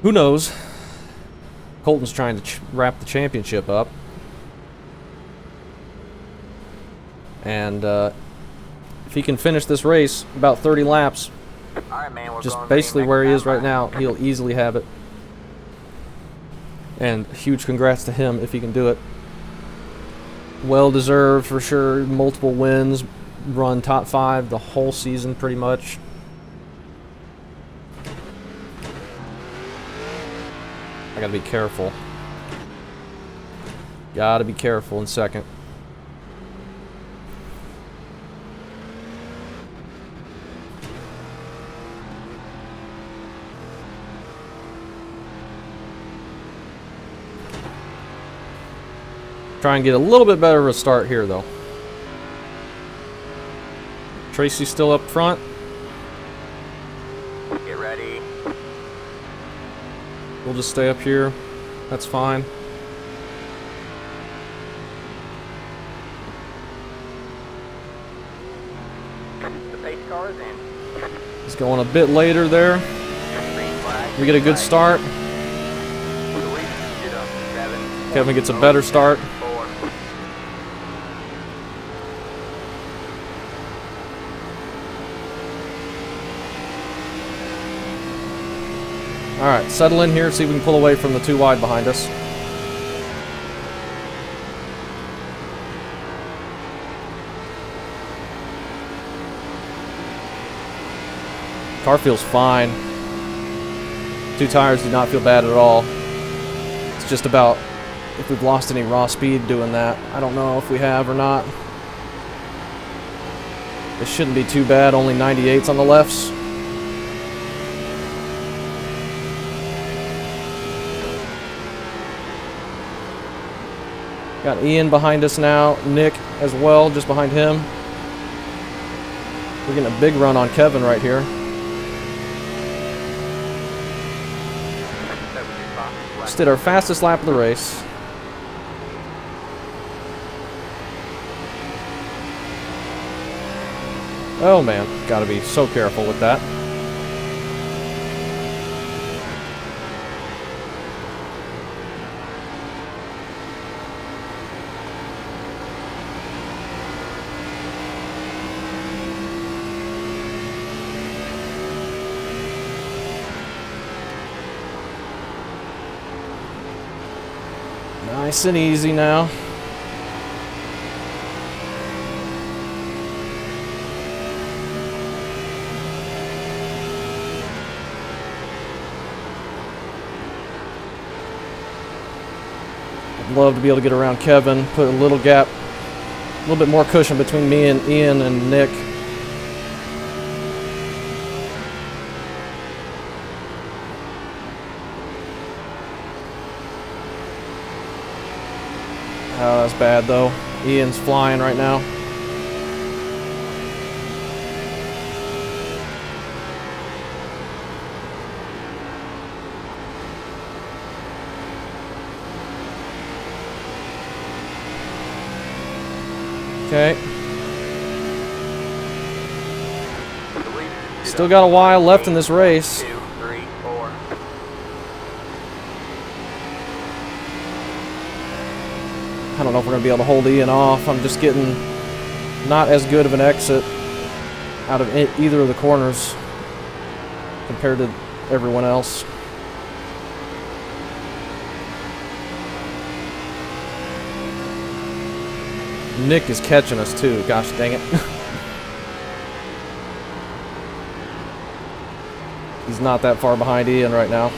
Who knows? Colton's trying to wrap the championship up. And if he can finish this race about 30 laps, All right, man, we're just going basically green where he next is right time. now, he'll easily have it. And huge congrats to him if he can do it. Well deserved for sure. Multiple wins, run top 5 the whole season pretty much. I gotta be careful. Gotta be careful in 2nd. Try and get a little bit better of a start here, though. Tracy's still up front. Get ready. We'll just stay up here. That's fine. The pace car is in. He's going a bit later there. Green flag. We get a good start. Kevin gets a better start. Alright, settle in here, see if we can pull away from the 2 wide behind us. Car feels fine. 2 tires do not feel bad at all. It's just about if we've lost any raw speed doing that. I don't know if we have or not. It shouldn't be too bad, only 98s on the lefts. Got Ian behind us now, Nick as well, just behind him. We're getting a big run on Kevin right here. Just did our fastest lap of the race. Oh man, gotta be so careful with that. Nice and easy now. I'd love to be able to get around Kevin, put a little gap, a little bit more cushion between me and Ian and Nick. Oh, that's bad though. Ian's flying right now. Okay. Still got a while left in this race. 2, 3, 4. I don't know if we're going to be able to hold Ian off. I'm just getting not as good of an exit out of either of the corners compared to everyone else. Nick is catching us too. Gosh dang it. He's not that far behind Ian right now.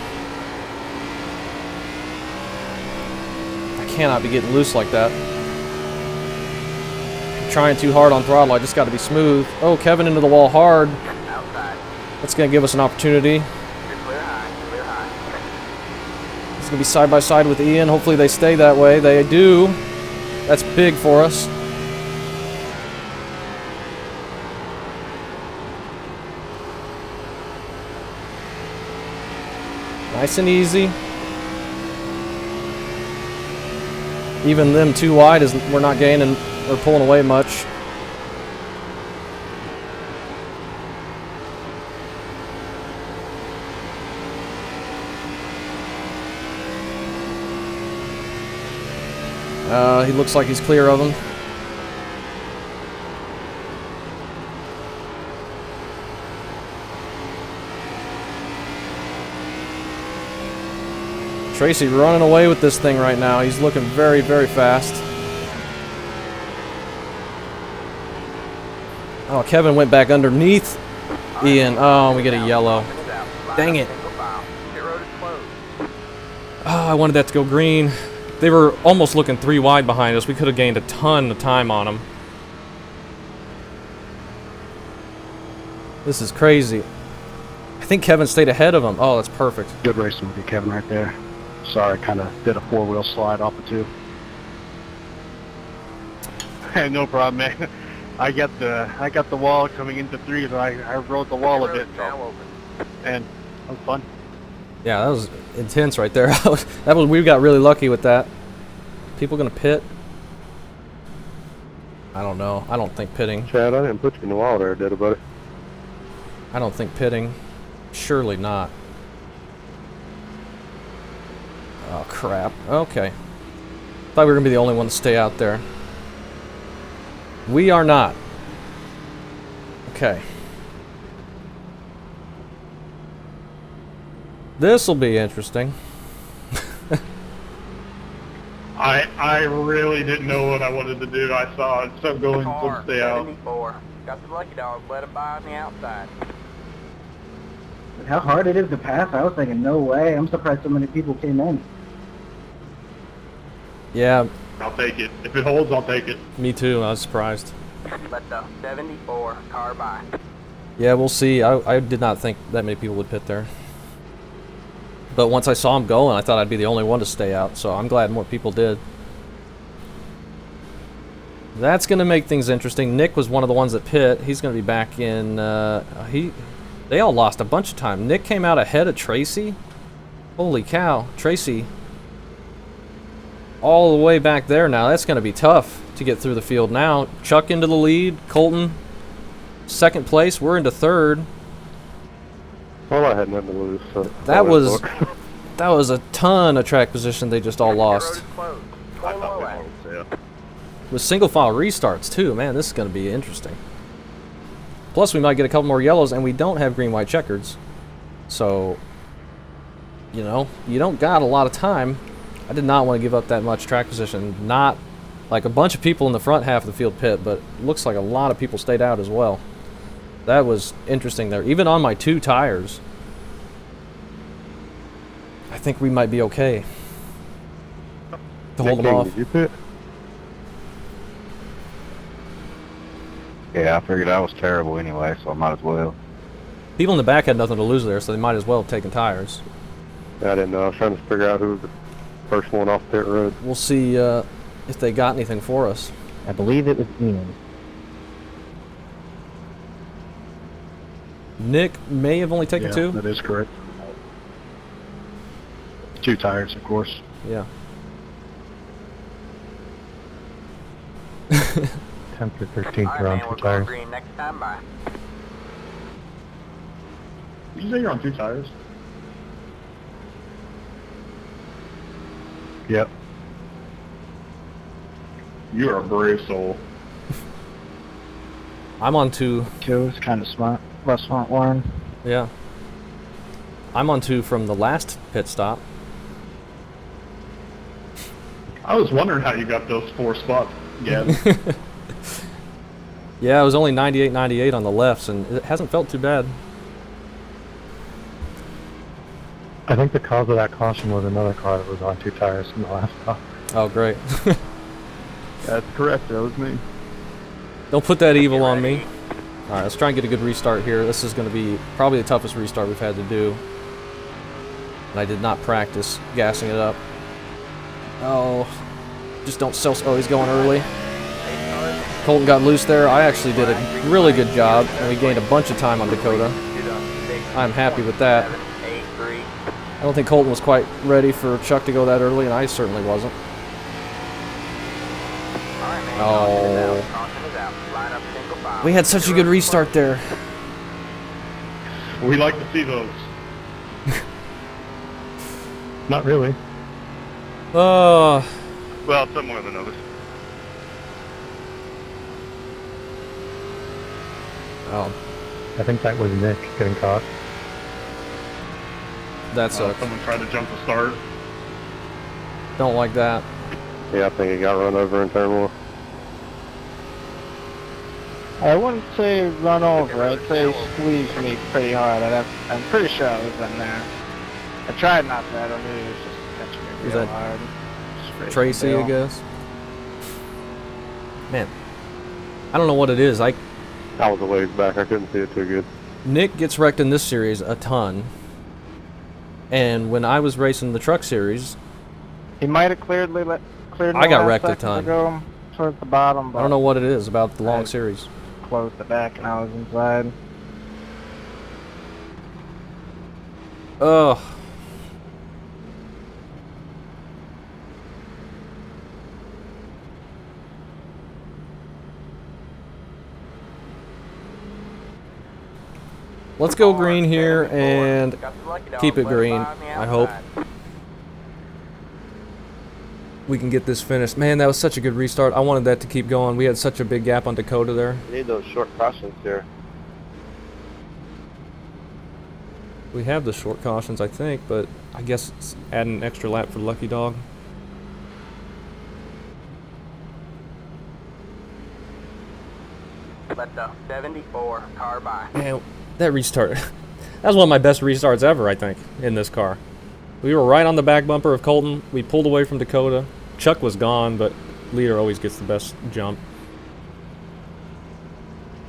Cannot be getting loose like that. I'm trying too hard on throttle. I just got to be smooth. Oh, Kevin into the wall hard. Outside. That's going to give us an opportunity. You're clear high. Clear high. It's going to be side by side with Ian. Hopefully they stay that way. They do. That's big for us. Nice and easy. Even them too wide is we're not gaining or pulling away much. He looks like he's clear of them. Tracy running away with this thing right now. He's looking very, very fast. Oh, Kevin went back underneath Ian. Oh, we get a yellow. Dang it. Oh, I wanted that to go green. They were almost looking 3 wide behind us. We could have gained a ton of time on them. This is crazy. I think Kevin stayed ahead of him. Oh, that's perfect. Good racing with you, Kevin, right there. Sorry, kind of did a 4-wheel slide off the 2. Hey, no problem, man. I got the wall coming into 3, so I rode the wall a bit, so, and that was fun. Yeah, that was intense right there. We got really lucky with that. People gonna pit? I don't know. I don't think pitting. Chad, I didn't put you in the wall there, did I, buddy? I don't think pitting. Surely not. Oh, crap. Okay. Thought we were going to be the only one to stay out there. We are not. Okay. This'll be interesting. I really didn't know what I wanted to do. I saw it, so going Car, to stay out. 74. Got the lucky dog. Let him by on the outside. How hard it is to pass, I was thinking, no way. I'm surprised so many people came in. Yeah, I'll take it. If it holds, I'll take it. me too. I was surprised. Let the 74 car by. Yeah, we'll see. I did not think that many people would pit there. But once I saw him going, I thought I'd be the only one to stay out, so I'm glad more people did. That's going to make things interesting. Nick was one of the ones that pit. He's going to be back in... They all lost a bunch of time. Nick came out ahead of Tracy. Holy cow. Tracy all the way back there now. That's going to be tough to get through the field now. Chuck into the lead. Colton second place. We're into third. Well, I had nothing to lose, so That was a ton of track position they just all Road lost. is closed. I Turn thought low they end. both, yeah. With single file restarts too, man, this is going to be interesting. Plus, we might get a couple more yellows, and we don't have green, white checkers. So, you know, you don't got a lot of time. I did not want to give up that much track position. Not like a bunch of people in the front half of the field pit, but it looks like a lot of people stayed out as well. That was interesting there. Even on my 2 tires, I think we might be okay to hold them off. Did you pit? Yeah, I figured I was terrible anyway, so I might as well. People in the back had nothing to lose there, so they might as well have taken tires. I didn't know. I was trying to figure out who was the first one off pit road. We'll see if they got anything for us. I believe it was Ian. Nick may have only taken Yeah, 2. that is correct. 2 tires, of course. Yeah. 10th or 13th Alright, are on man, 2 we're going tires. green next time by. Did you say you're on 2 tires? Yep. You are a brave soul. I'm on 2. 2 is kind of smart. Less front line. Yeah. I'm on 2 from the last pit stop. I was wondering how you got those 4 spots. Yeah. Yeah, it was only 98 on the lefts, and it hasn't felt too bad. I think the cause of that caution was another car that was on 2 tires in the last stop. Oh, great. That's correct. That was me. Don't put that evil on me. Alright, let's try and get a good restart here. This is going to be probably the toughest restart we've had to do. And I did not practice gassing it up. Oh, just don't sell. Oh, he's going early. Colton got loose there. I actually did a really good job, and we gained a bunch of time on Dakota. I'm happy with that. 7, 8, 3. I don't think Colton was quite ready for Chuck to go that early, and I certainly wasn't. Alright, man. Oh. Caution is out. Line up single file. We had such a good restart there. We like to see those. Not really. Oh, Well, some more than others. oh, I think that was Nick getting caught. that sucks. Someone tried to jump the start. Don't like that. Yeah, I think he got run over in turn 1. I wouldn't say run over. I'd say squeeze me pretty hard. I'm pretty sure I was in there. I tried not to. I don't know. It was just catching me Is real that hard. Just raising Tracy, the I bill. guess. Man, I don't know what it is. I was a ways back. I couldn't see it too good. Nick gets wrecked in this series a ton, and when I was racing the truck series, He might have cleared. I got wrecked a ton. Ago, towards the bottom, but I don't know what it is about the long I- series. closed the back and I was inside. Ugh. Let's go green here and keep it green, I hope. We can get this finished. Man, that was such a good restart. I wanted that to keep going. We had such a big gap on Dakota there. You need those short cautions here. We have the short cautions, I think, but I guess it's adding an extra lap for Lucky Dog. Let the 74 car by. Man, that restart, that was one of my best restarts ever, I think, in this car. We were right on the back bumper of Colton. We pulled away from Dakota. Chuck was gone, but leader always gets the best jump.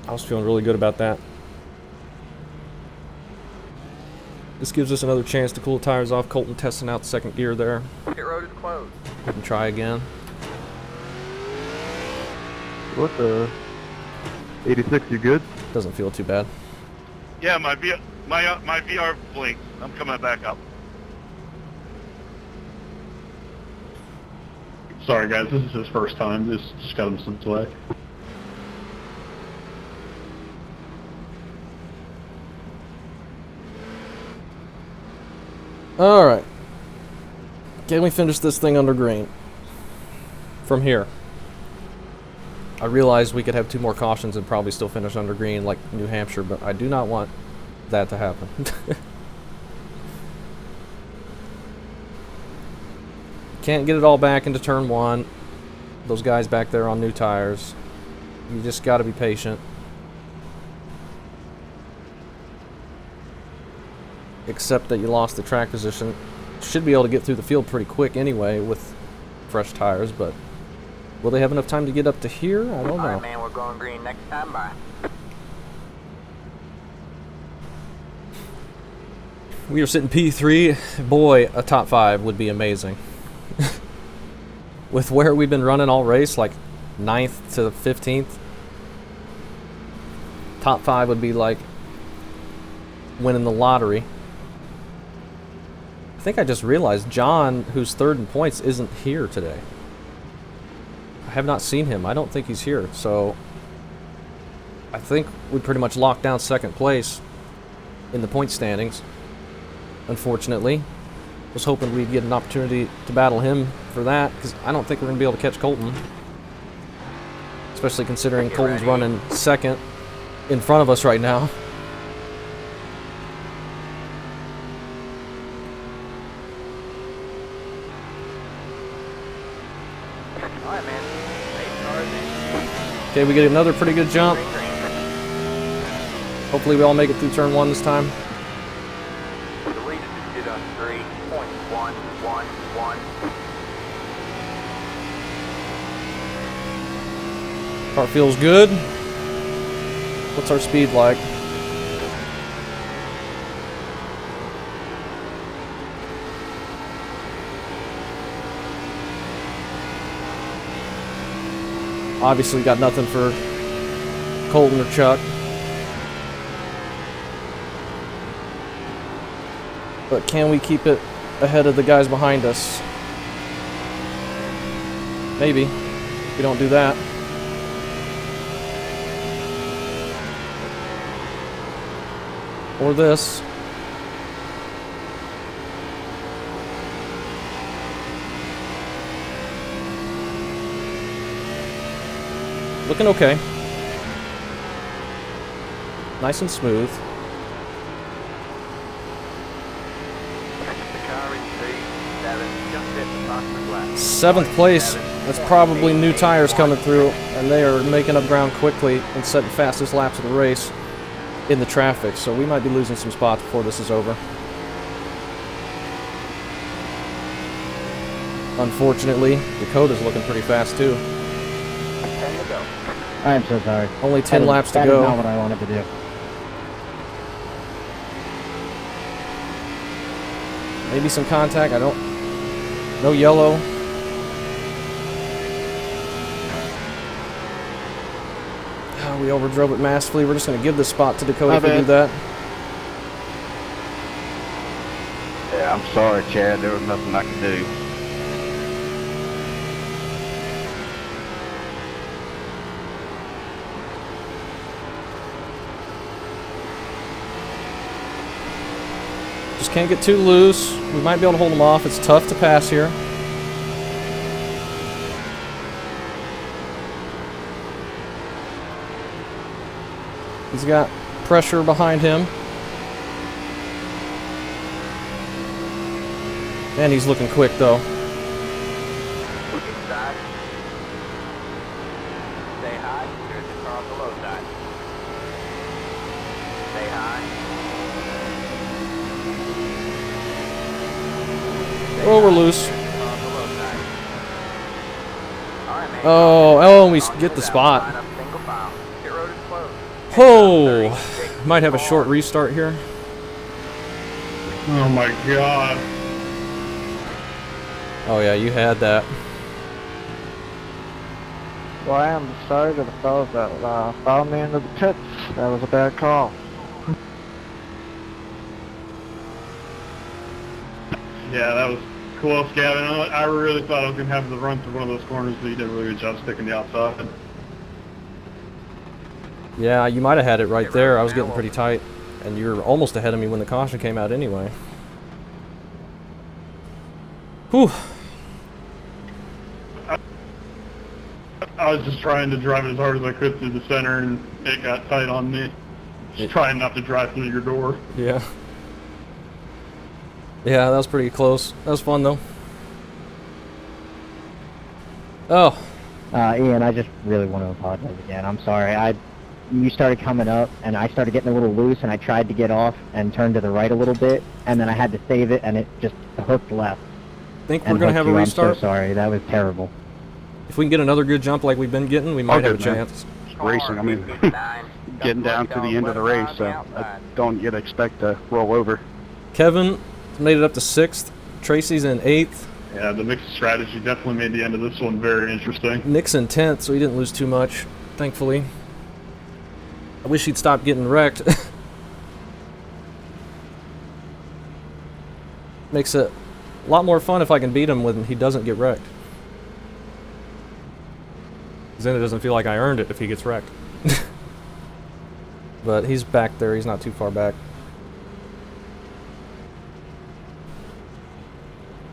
I was feeling really good about that. This gives us another chance to cool the tires off. Colton testing out the second gear there. Pit road is closed. We can try again. What the? 86, you good? Doesn't feel too bad. Yeah, my VR blinked. I'm coming back up. Sorry guys, this is his first time. This just got him some delay. Alright. Can we finish this thing under green? From here. I realized we could have 2 more cautions and probably still finish under green like New Hampshire, but I do not want that to happen. Can't get it all back into turn 1. Those guys back there on new tires. You just gotta be patient. Except that you lost the track position. Should be able to get through the field pretty quick anyway with fresh tires, but will they have enough time to get up to here? I don't know. Alright, man, we're going green next time. Bye. We are sitting P3. Boy, a top 5 would be amazing. With where we've been running all race, like 9th to 15th, top 5 would be like winning the lottery. I think I just realized John, who's 3rd in points, isn't here today. I have not seen him. I don't think he's here, so I think we pretty much locked down 2nd place in the point standings. Unfortunately, was hoping we'd get an opportunity to battle him for that, because I don't think we're going to be able to catch Colton. Especially considering Colton's running 2nd in front of us right now. Alright, man. 8 cars in. Okay, we get another pretty good jump. Hopefully we all make it through turn 1 this time. The leader just did on 3.111. Car feels good. What's our speed like? Obviously got nothing for Colton or Chuck. But can we keep it ahead of the guys behind us? Maybe. If we don't do that. Or this. Looking okay. Nice and smooth. The car in P7 just hit the fastest lap. 7th place. That's probably new tires coming through, and they are making up ground quickly and setting fastest laps of the race in the traffic, so we might be losing some spots before this is over. Unfortunately, Dakota's looking pretty fast too. 10 to go. I am so sorry. Only 10 laps to That is not go. what I wanted to do. Maybe some contact, I don't... No yellow. Oh, we overdrove it massively. We're just going to give this spot to Dakota if we do that. Yeah, I'm sorry, Chad. There was nothing I could do. Just can't get too loose. We might be able to hold them off. It's tough to pass here. He's got pressure behind him. And he's looking quick though. Looking side. Stay high. Here's the car on the low side. Stay high. Oh, we're loose. Car on the low side. Alright, man. Oh, and we get the spot. Line up single file. Pit road is closed. Oh, might have a short restart here. Oh my god. Oh yeah, you had that. Well, I am sorry to the fellas that followed me into the pits. That was a bad call. Yeah, that was close, Gavin. I really thought I was going to have to run through one of those corners, but you did a really good job sticking the outside. Yeah, you might have had it right there. I was getting pretty tight, and you were almost ahead of me when the caution came out anyway. Whew. I was just trying to drive as hard as I could through the center, and it got tight on me. Just trying not to drive through your door. Yeah. Yeah, that was pretty close. That was fun, though. Oh. Ian, I just really want to apologize again. I'm sorry. You started coming up, and I started getting a little loose, and I tried to get off and turn to the right a little bit, and then I had to save it, and it just hooked left. Think we're going to have a restart? I'm so sorry. That was terrible. If we can get another good jump like we've been getting, we might have a chance. Racing, I mean, getting down to the end of the race, so I don't yet expect to roll over. Kevin made it up to 6th. Tracy's in 8th. Yeah, the mixed strategy definitely made the end of this one very interesting. Nick's in 10th, so he didn't lose too much, thankfully. I wish he'd stop getting wrecked. Makes it a lot more fun if I can beat him when he doesn't get wrecked. Because then it doesn't feel like I earned it if he gets wrecked. But he's back there, he's not too far back.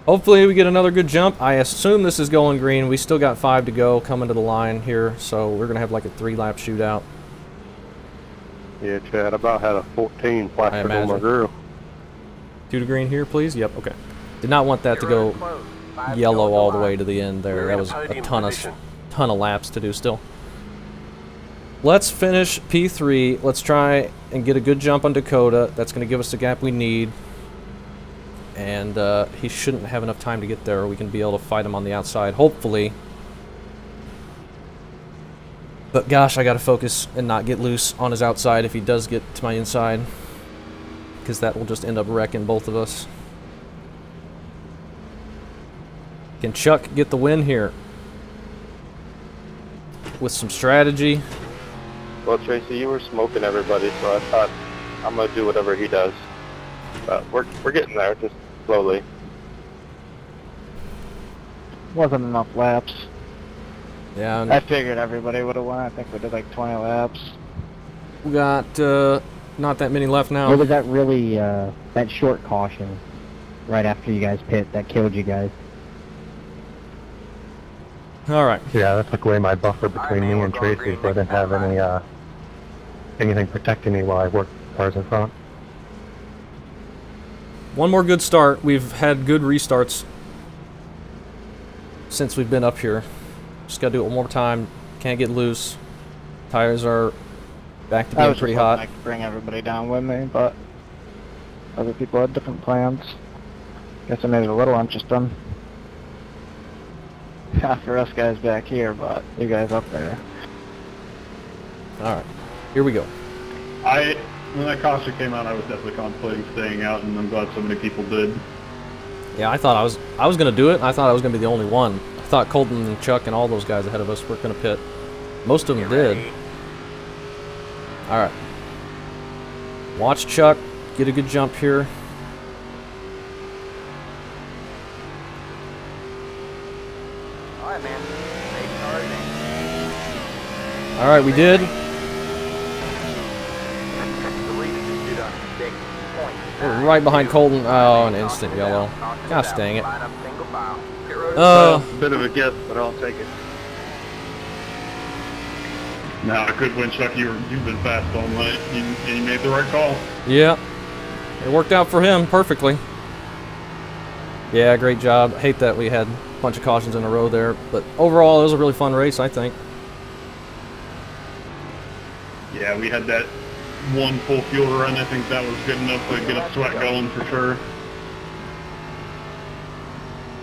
Hopefully we get another good jump. I assume this is going green. We still got 5 to go coming to the line here, so we're going to have like a 3-lap shootout. Yeah, Chad, I about had a 14 plastered on my grill. 2 to green here, please. Yep, okay. Did not want that to go yellow all the way to the end there. That was a ton of laps to do still. Let's finish P3. Let's try and get a good jump on Dakota. That's going to give us the gap we need. And he shouldn't have enough time to get there, or we can be able to fight him on the outside, hopefully. But gosh, I gotta focus and not get loose on his outside if he does get to my inside, because that will just end up wrecking both of us. Can Chuck get the win here with some strategy? Well, Tracy, you were smoking everybody, so I thought I'm gonna do whatever he does. But we're getting there, just slowly. Wasn't enough laps. Yeah, I figured everybody would have won. I think we did like 20 laps. we got not that many left now. What was that really, that short caution right after you guys pit that killed you guys? All right. Yeah, that took away my buffer between me and Tracy, so I didn't have any, anything protecting me while I worked cars in front. One more good start. We've had good restarts since we've been up here. Just gotta do it one more time. Can't get loose. Tires are back to being pretty hot. I could bring everybody down with me, but other people had different plans. Guess I made it a little interesting. Yeah, for us guys back here, but you guys up there. Alright, here we go. When that caution came out, I was definitely contemplating staying out, and I'm glad so many people did. Yeah, I thought I was gonna do it. I thought I was gonna be the only one. I thought Colton and Chuck and all those guys ahead of us were gonna pit. Most of them did. Alright. Watch Chuck get a good jump here. Alright, man. Take charge. Alright, we did. We're right behind Colton. Oh, an instant yellow. Gosh dang it. A bit of a guess, but I'll take it. Now, a good win, Chuck. You've been fast all night. You made the right call. Yeah. It worked out for him perfectly. Yeah, great job. Hate that we had a bunch of cautions in a row there, but overall it was a really fun race, I think. Yeah, we had that one full fuel run. I think that was good enough to get a sweat going for sure.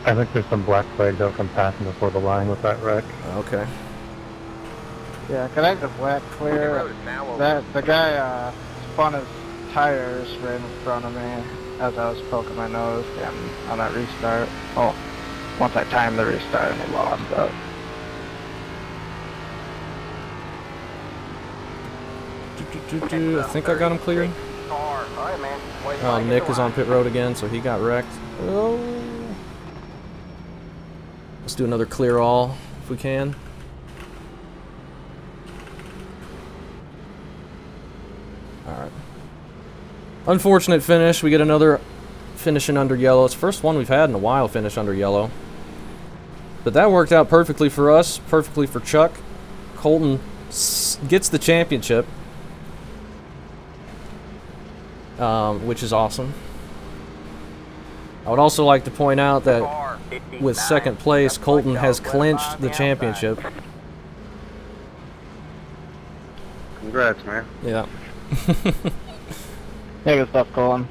I think there's some black flags out from passing before the line with that wreck. Okay. Yeah, connect the black clear. The guy spun his tires right in front of me as I was poking my nose getting on that restart. Oh, once I timed the restart, I lost it. I think I got him cleared. Oh, Nick is on pit road again, so he got wrecked. Oh. Let's do another clear all if we can. Alright. Unfortunate finish. We get another finishing under yellow. It's the first one we've had in a while finish under yellow. But that worked out perfectly for us, perfectly for Chuck. Colton gets the championship, which is awesome. I would also like to point out that with second place, Colton has clinched the championship. Congrats, man. Yeah. Yeah, good stuff, Colin.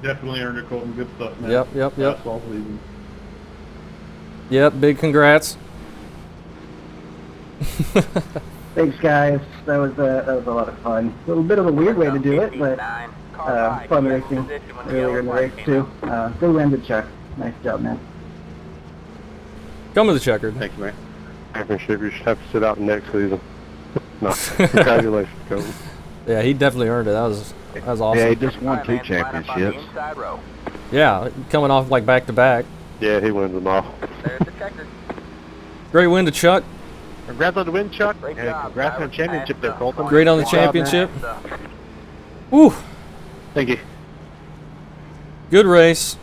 Definitely earned it, Colton. Good stuff, man. Yep. That's all pleasing. Yep, big congrats. Thanks, guys. That was a lot of fun. A little bit of a weird way to do it, but fun racing earlier in the race too. Good win to Chuck. Nice job, man. Come to the Checkered. Thank you, man. Championship, you should have to sit out next season. No, congratulations, Colton. Yeah, he definitely earned it. That was awesome. Yeah, he just won 2 championships. Yeah, coming off like back to back. Yeah, he wins them all. There's the Checkered. Great win to Chuck. Congrats on the win, Chuck. Great And job. congrats on the championship there, Colton. Great on the Good job, man. championship. Woo! Thank you. Good race.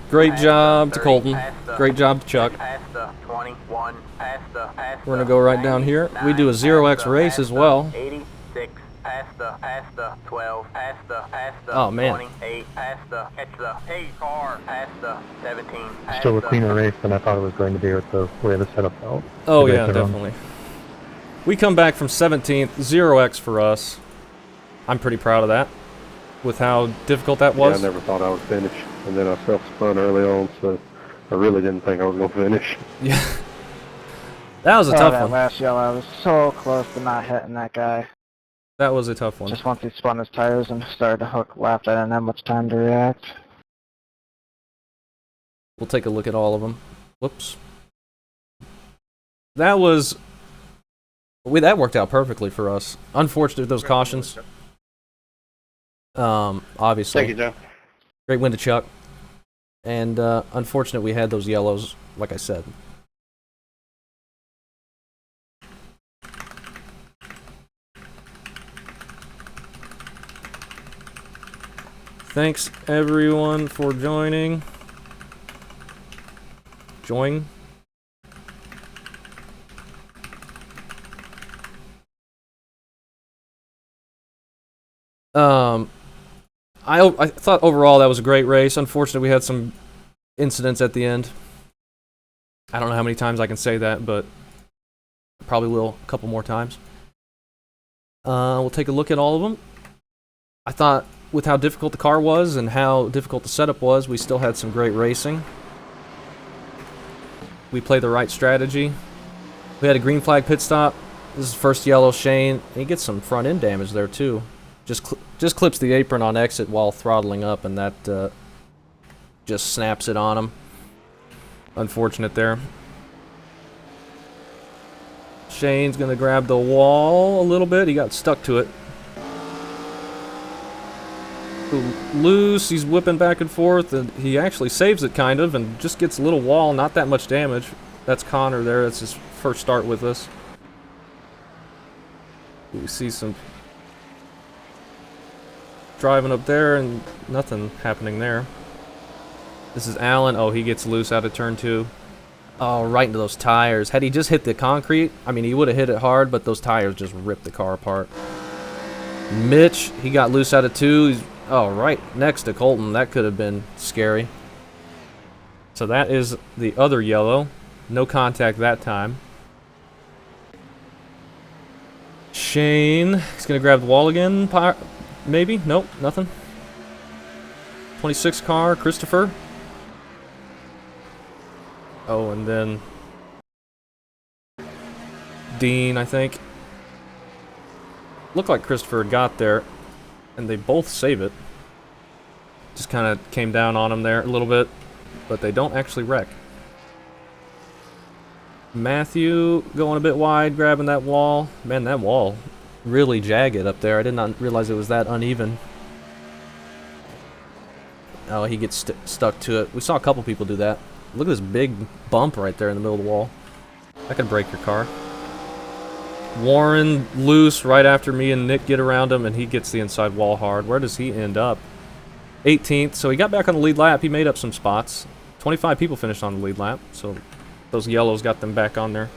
Great Past job the to 30, Colton. past the- Great job to Chuck. Past the 21, past the- We're gonna go right down here. We do a 0x race as well. 86, past the 12, past the Oh, man. 28, past the catch the hey car, past the 17, past Still a the- cleaner race than I thought it was going to be with the way the setup felt. Oh The yeah, race around. definitely. We come back from 17th, 0x for us. I'm pretty proud of that. With how difficult that Yeah, I was. never thought I would finish, and then I self-spun early on, so I really didn't think I was going to finish. Yeah. That was a Oh, tough that one. last yellow, I was so close to not hitting that guy. That was a tough one. Just once he spun his tires and started to hook left, I didn't have much time to react. We'll take a look at all of them. Whoops. That was... that worked out perfectly for us. Unfortunate those cautions. Obviously. Thank you, John. Great win to Chuck. And unfortunate we had those yellows, like I said. Thanks everyone for joining. Join. I thought overall that was a great race. Unfortunately, we had some incidents at the end. I don't know how many times I can say that, but probably will a couple more times. We'll take a look at all of them. I thought with how difficult the car was and how difficult the setup was, we still had some great racing. We played the right strategy. We had a green flag pit stop. This is first yellow Shane. He gets some front end damage there too. Just clips the apron on exit while throttling up, and that just snaps it on him. Unfortunate there. Shane's gonna grab the wall a little bit. He got stuck to it. Loose. He's whipping back and forth, and he actually saves it kind of, and just gets a little wall. Not that much damage. That's Connor there. That's his first start with us. We see some driving up there and nothing happening there. This is Alan. Oh, he gets loose out of turn 2. Oh, right into those tires. Had he just hit the concrete, I mean, he would have hit it hard, but those tires just ripped the car apart. Mitch, he got loose out of 2. He's, oh, right next to Colton. That could have been scary. So that is the other yellow. No contact that time. Shane, he's going to grab the wall again. Maybe? Nope, nothing. 26 car, Christopher. Oh, and then Dean, I think. Looked like Christopher had got there, and they both save it. Just kind of came down on him there a little bit, but they don't actually wreck. Matthew going a bit wide, grabbing that wall. Man, that wall really jagged up there. I did not realize it was that uneven. Oh, he gets stuck to it. We saw a couple people do that. Look at this big bump right there in the middle of the wall. That could break your car. Warren loose right after me and Nick get around him, and he gets the inside wall hard. Where does he end up? 18th, so he got back on the lead lap. He made up some spots. 25 people finished on the lead lap, so those yellows got them back on there.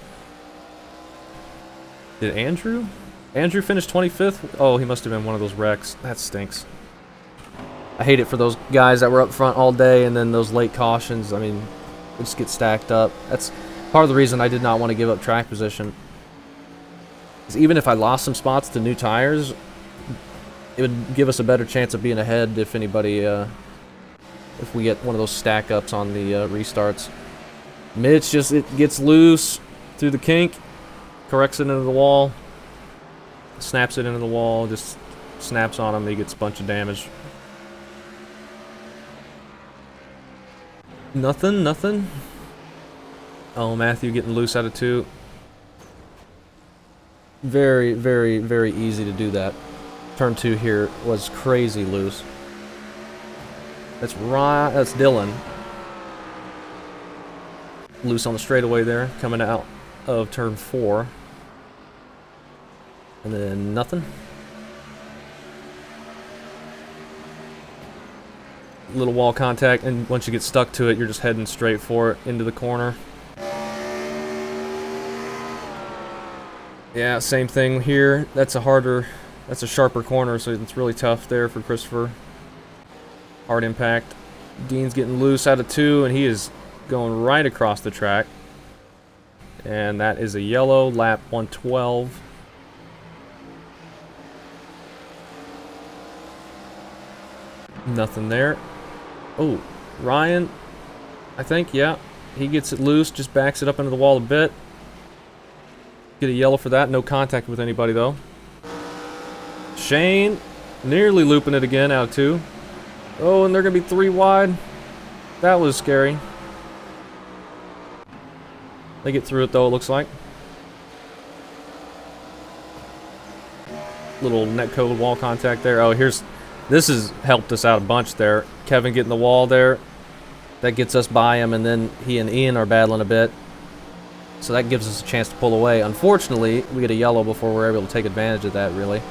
Did Andrew? Andrew finished 25th? Oh, he must have been one of those wrecks. That stinks. I hate it for those guys that were up front all day and then those late cautions. I mean, they just get stacked up. That's part of the reason I did not want to give up track position. Because even if I lost some spots to new tires, it would give us a better chance of being ahead if anybody, if we get one of those stack ups on the restarts. Mitch just, it gets loose through the kink, corrects it into the wall, snaps it into the wall, just snaps on him, he gets a bunch of damage. Nothing. Oh, Matthew getting loose out of 2. Very, very, very easy to do that. Turn 2 here was crazy loose. That's Dylan. Loose on the straightaway there, coming out of turn 4. And then nothing. Little wall contact, and once you get stuck to it, you're just heading straight for it into the corner. Yeah, same thing here. That's a sharper corner, so it's really tough there for Christopher. Hard impact. Dean's getting loose out of 2, and he is going right across the track. And that is a yellow, lap 112. Nothing there. Oh, Ryan, I think, yeah. He gets it loose, just backs it up into the wall a bit. Get a yellow for that. No contact with anybody, though. Shane, nearly looping it again out of 2. Oh, and they're going to be 3 wide. That was scary. They get through it, though, it looks like. Little netcode wall contact there. Oh, this has helped us out a bunch there. Kevin getting the wall there. That gets us by him, and then he and Ian are battling a bit. So that gives us a chance to pull away. Unfortunately, we get a yellow before we're able to take advantage of that, really.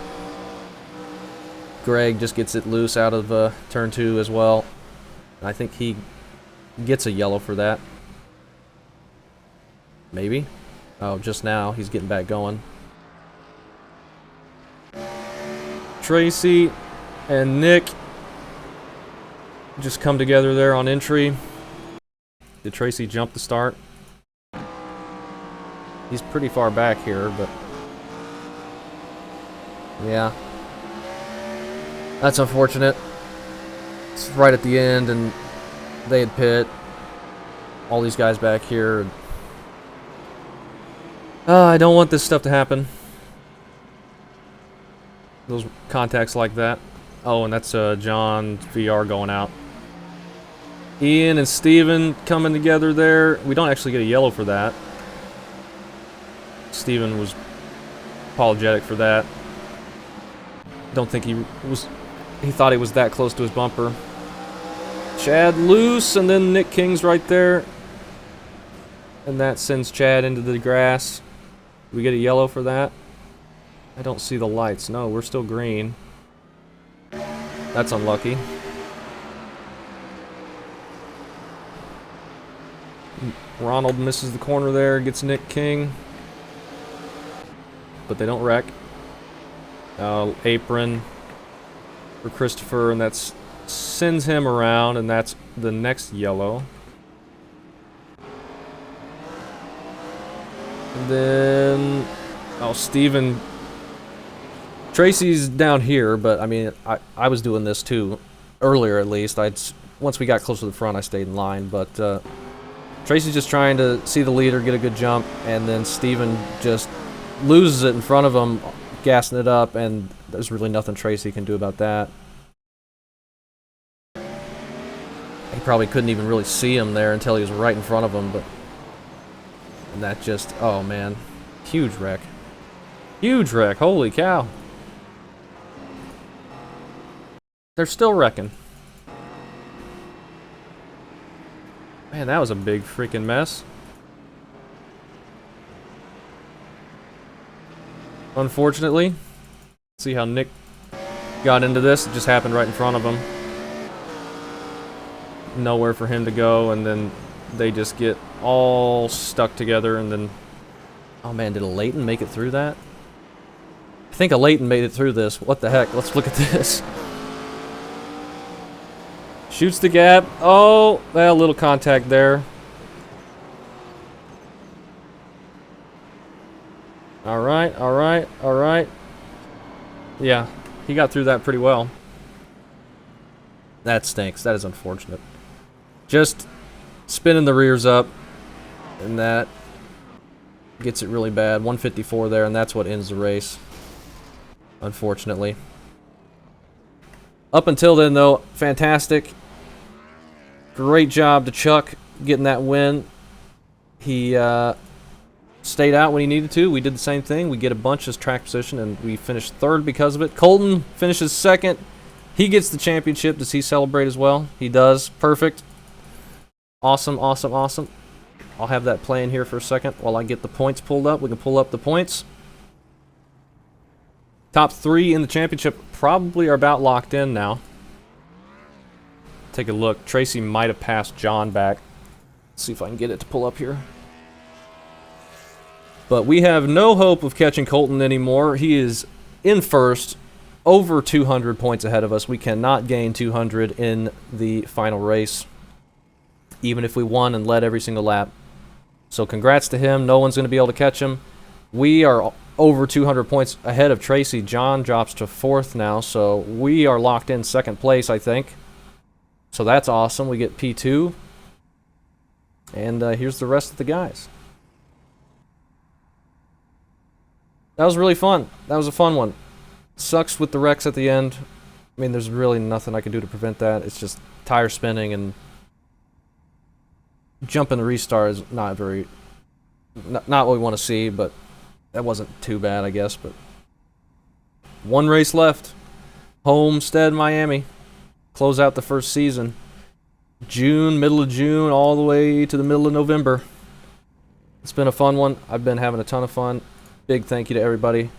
Greg just gets it loose out of turn 2 as well. I think he gets a yellow for that. Maybe. Oh, just now he's getting back going. Tracy and Nick just come together there on entry. Did Tracy jump the start? He's pretty far back here, but yeah. That's unfortunate. It's right at the end, and they had pit. All these guys back here. I don't want this stuff to happen. Those contacts like that. Oh, and that's John VR going out. Ian and Steven coming together there. We don't actually get a yellow for that. Steven was apologetic for that. Don't think he thought he was that close to his bumper. Chad loose, and then Nick King's right there. And that sends Chad into the grass. Do we get a yellow for that? I don't see the lights. No, we're still green. That's unlucky. Ronald misses the corner there, gets Nick King. But they don't wreck. Apron for Christopher, and that sends him around, and that's the next yellow. And then, Steven. Tracy's down here, but I mean, I was doing this too, earlier at least. Once we got close to the front, I stayed in line, but Tracy's just trying to see the leader, get a good jump, and then Steven just loses it in front of him, gassing it up, and there's really nothing Tracy can do about that. He probably couldn't even really see him there until he was right in front of him, but... And that just... Oh, man. Huge wreck. Huge wreck. Holy cow. They're still wrecking. Man, that was a big freaking mess. Unfortunately. See how Nick got into this? It just happened right in front of him. nowhere for him to go, and then they just get all stuck together, and then... Oh man, did a Leighton make it through that? I think a Leighton made it through this. What the heck? Let's look at this. Shoots the gap. Oh, well, little contact there. Alright, alright, alright. Yeah, he got through that pretty well. That stinks. That is unfortunate. Just spinning the rears up, and that gets it really bad. 154 there, and that's what ends the race. Unfortunately. Up until then, though, fantastic. Great job to Chuck getting that win. He stayed out when he needed to. We did the same thing. We get a bunch of track position, and we finished third because of it. Colton finishes second. He gets the championship. Does he celebrate as well? He does. Perfect. Awesome, awesome, awesome. I'll have that playing here for a second while I get the points pulled up. We can pull up the points. Top 3 in the championship probably are about locked in now. Take a look. Tracy might have passed John back. Let's see if I can get it to pull up here. But we have no hope of catching Colton anymore. He is in first, over 200 points ahead of us. We cannot gain 200 in the final race, even if we won and led every single lap. So congrats to him. No one's going to be able to catch him. We are over 200 points ahead of Tracy. John drops to 4th now, so we are locked in 2nd place, I think. So that's awesome. We get P2. And here's the rest of the guys. That was really fun. That was a fun one. Sucks with the wrecks at the end. I mean, there's really nothing I can do to prevent that. It's just tire spinning, and jumping the restart is not very... Not what we want to see, but that wasn't too bad, I guess. But one race left. Homestead, Miami. Close out the first season. June, middle of June, all the way to the middle of November. It's been a fun one. I've been having a ton of fun. Big thank you to everybody.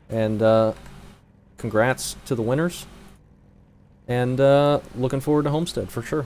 And congrats to the winners. And looking forward to Homestead for sure.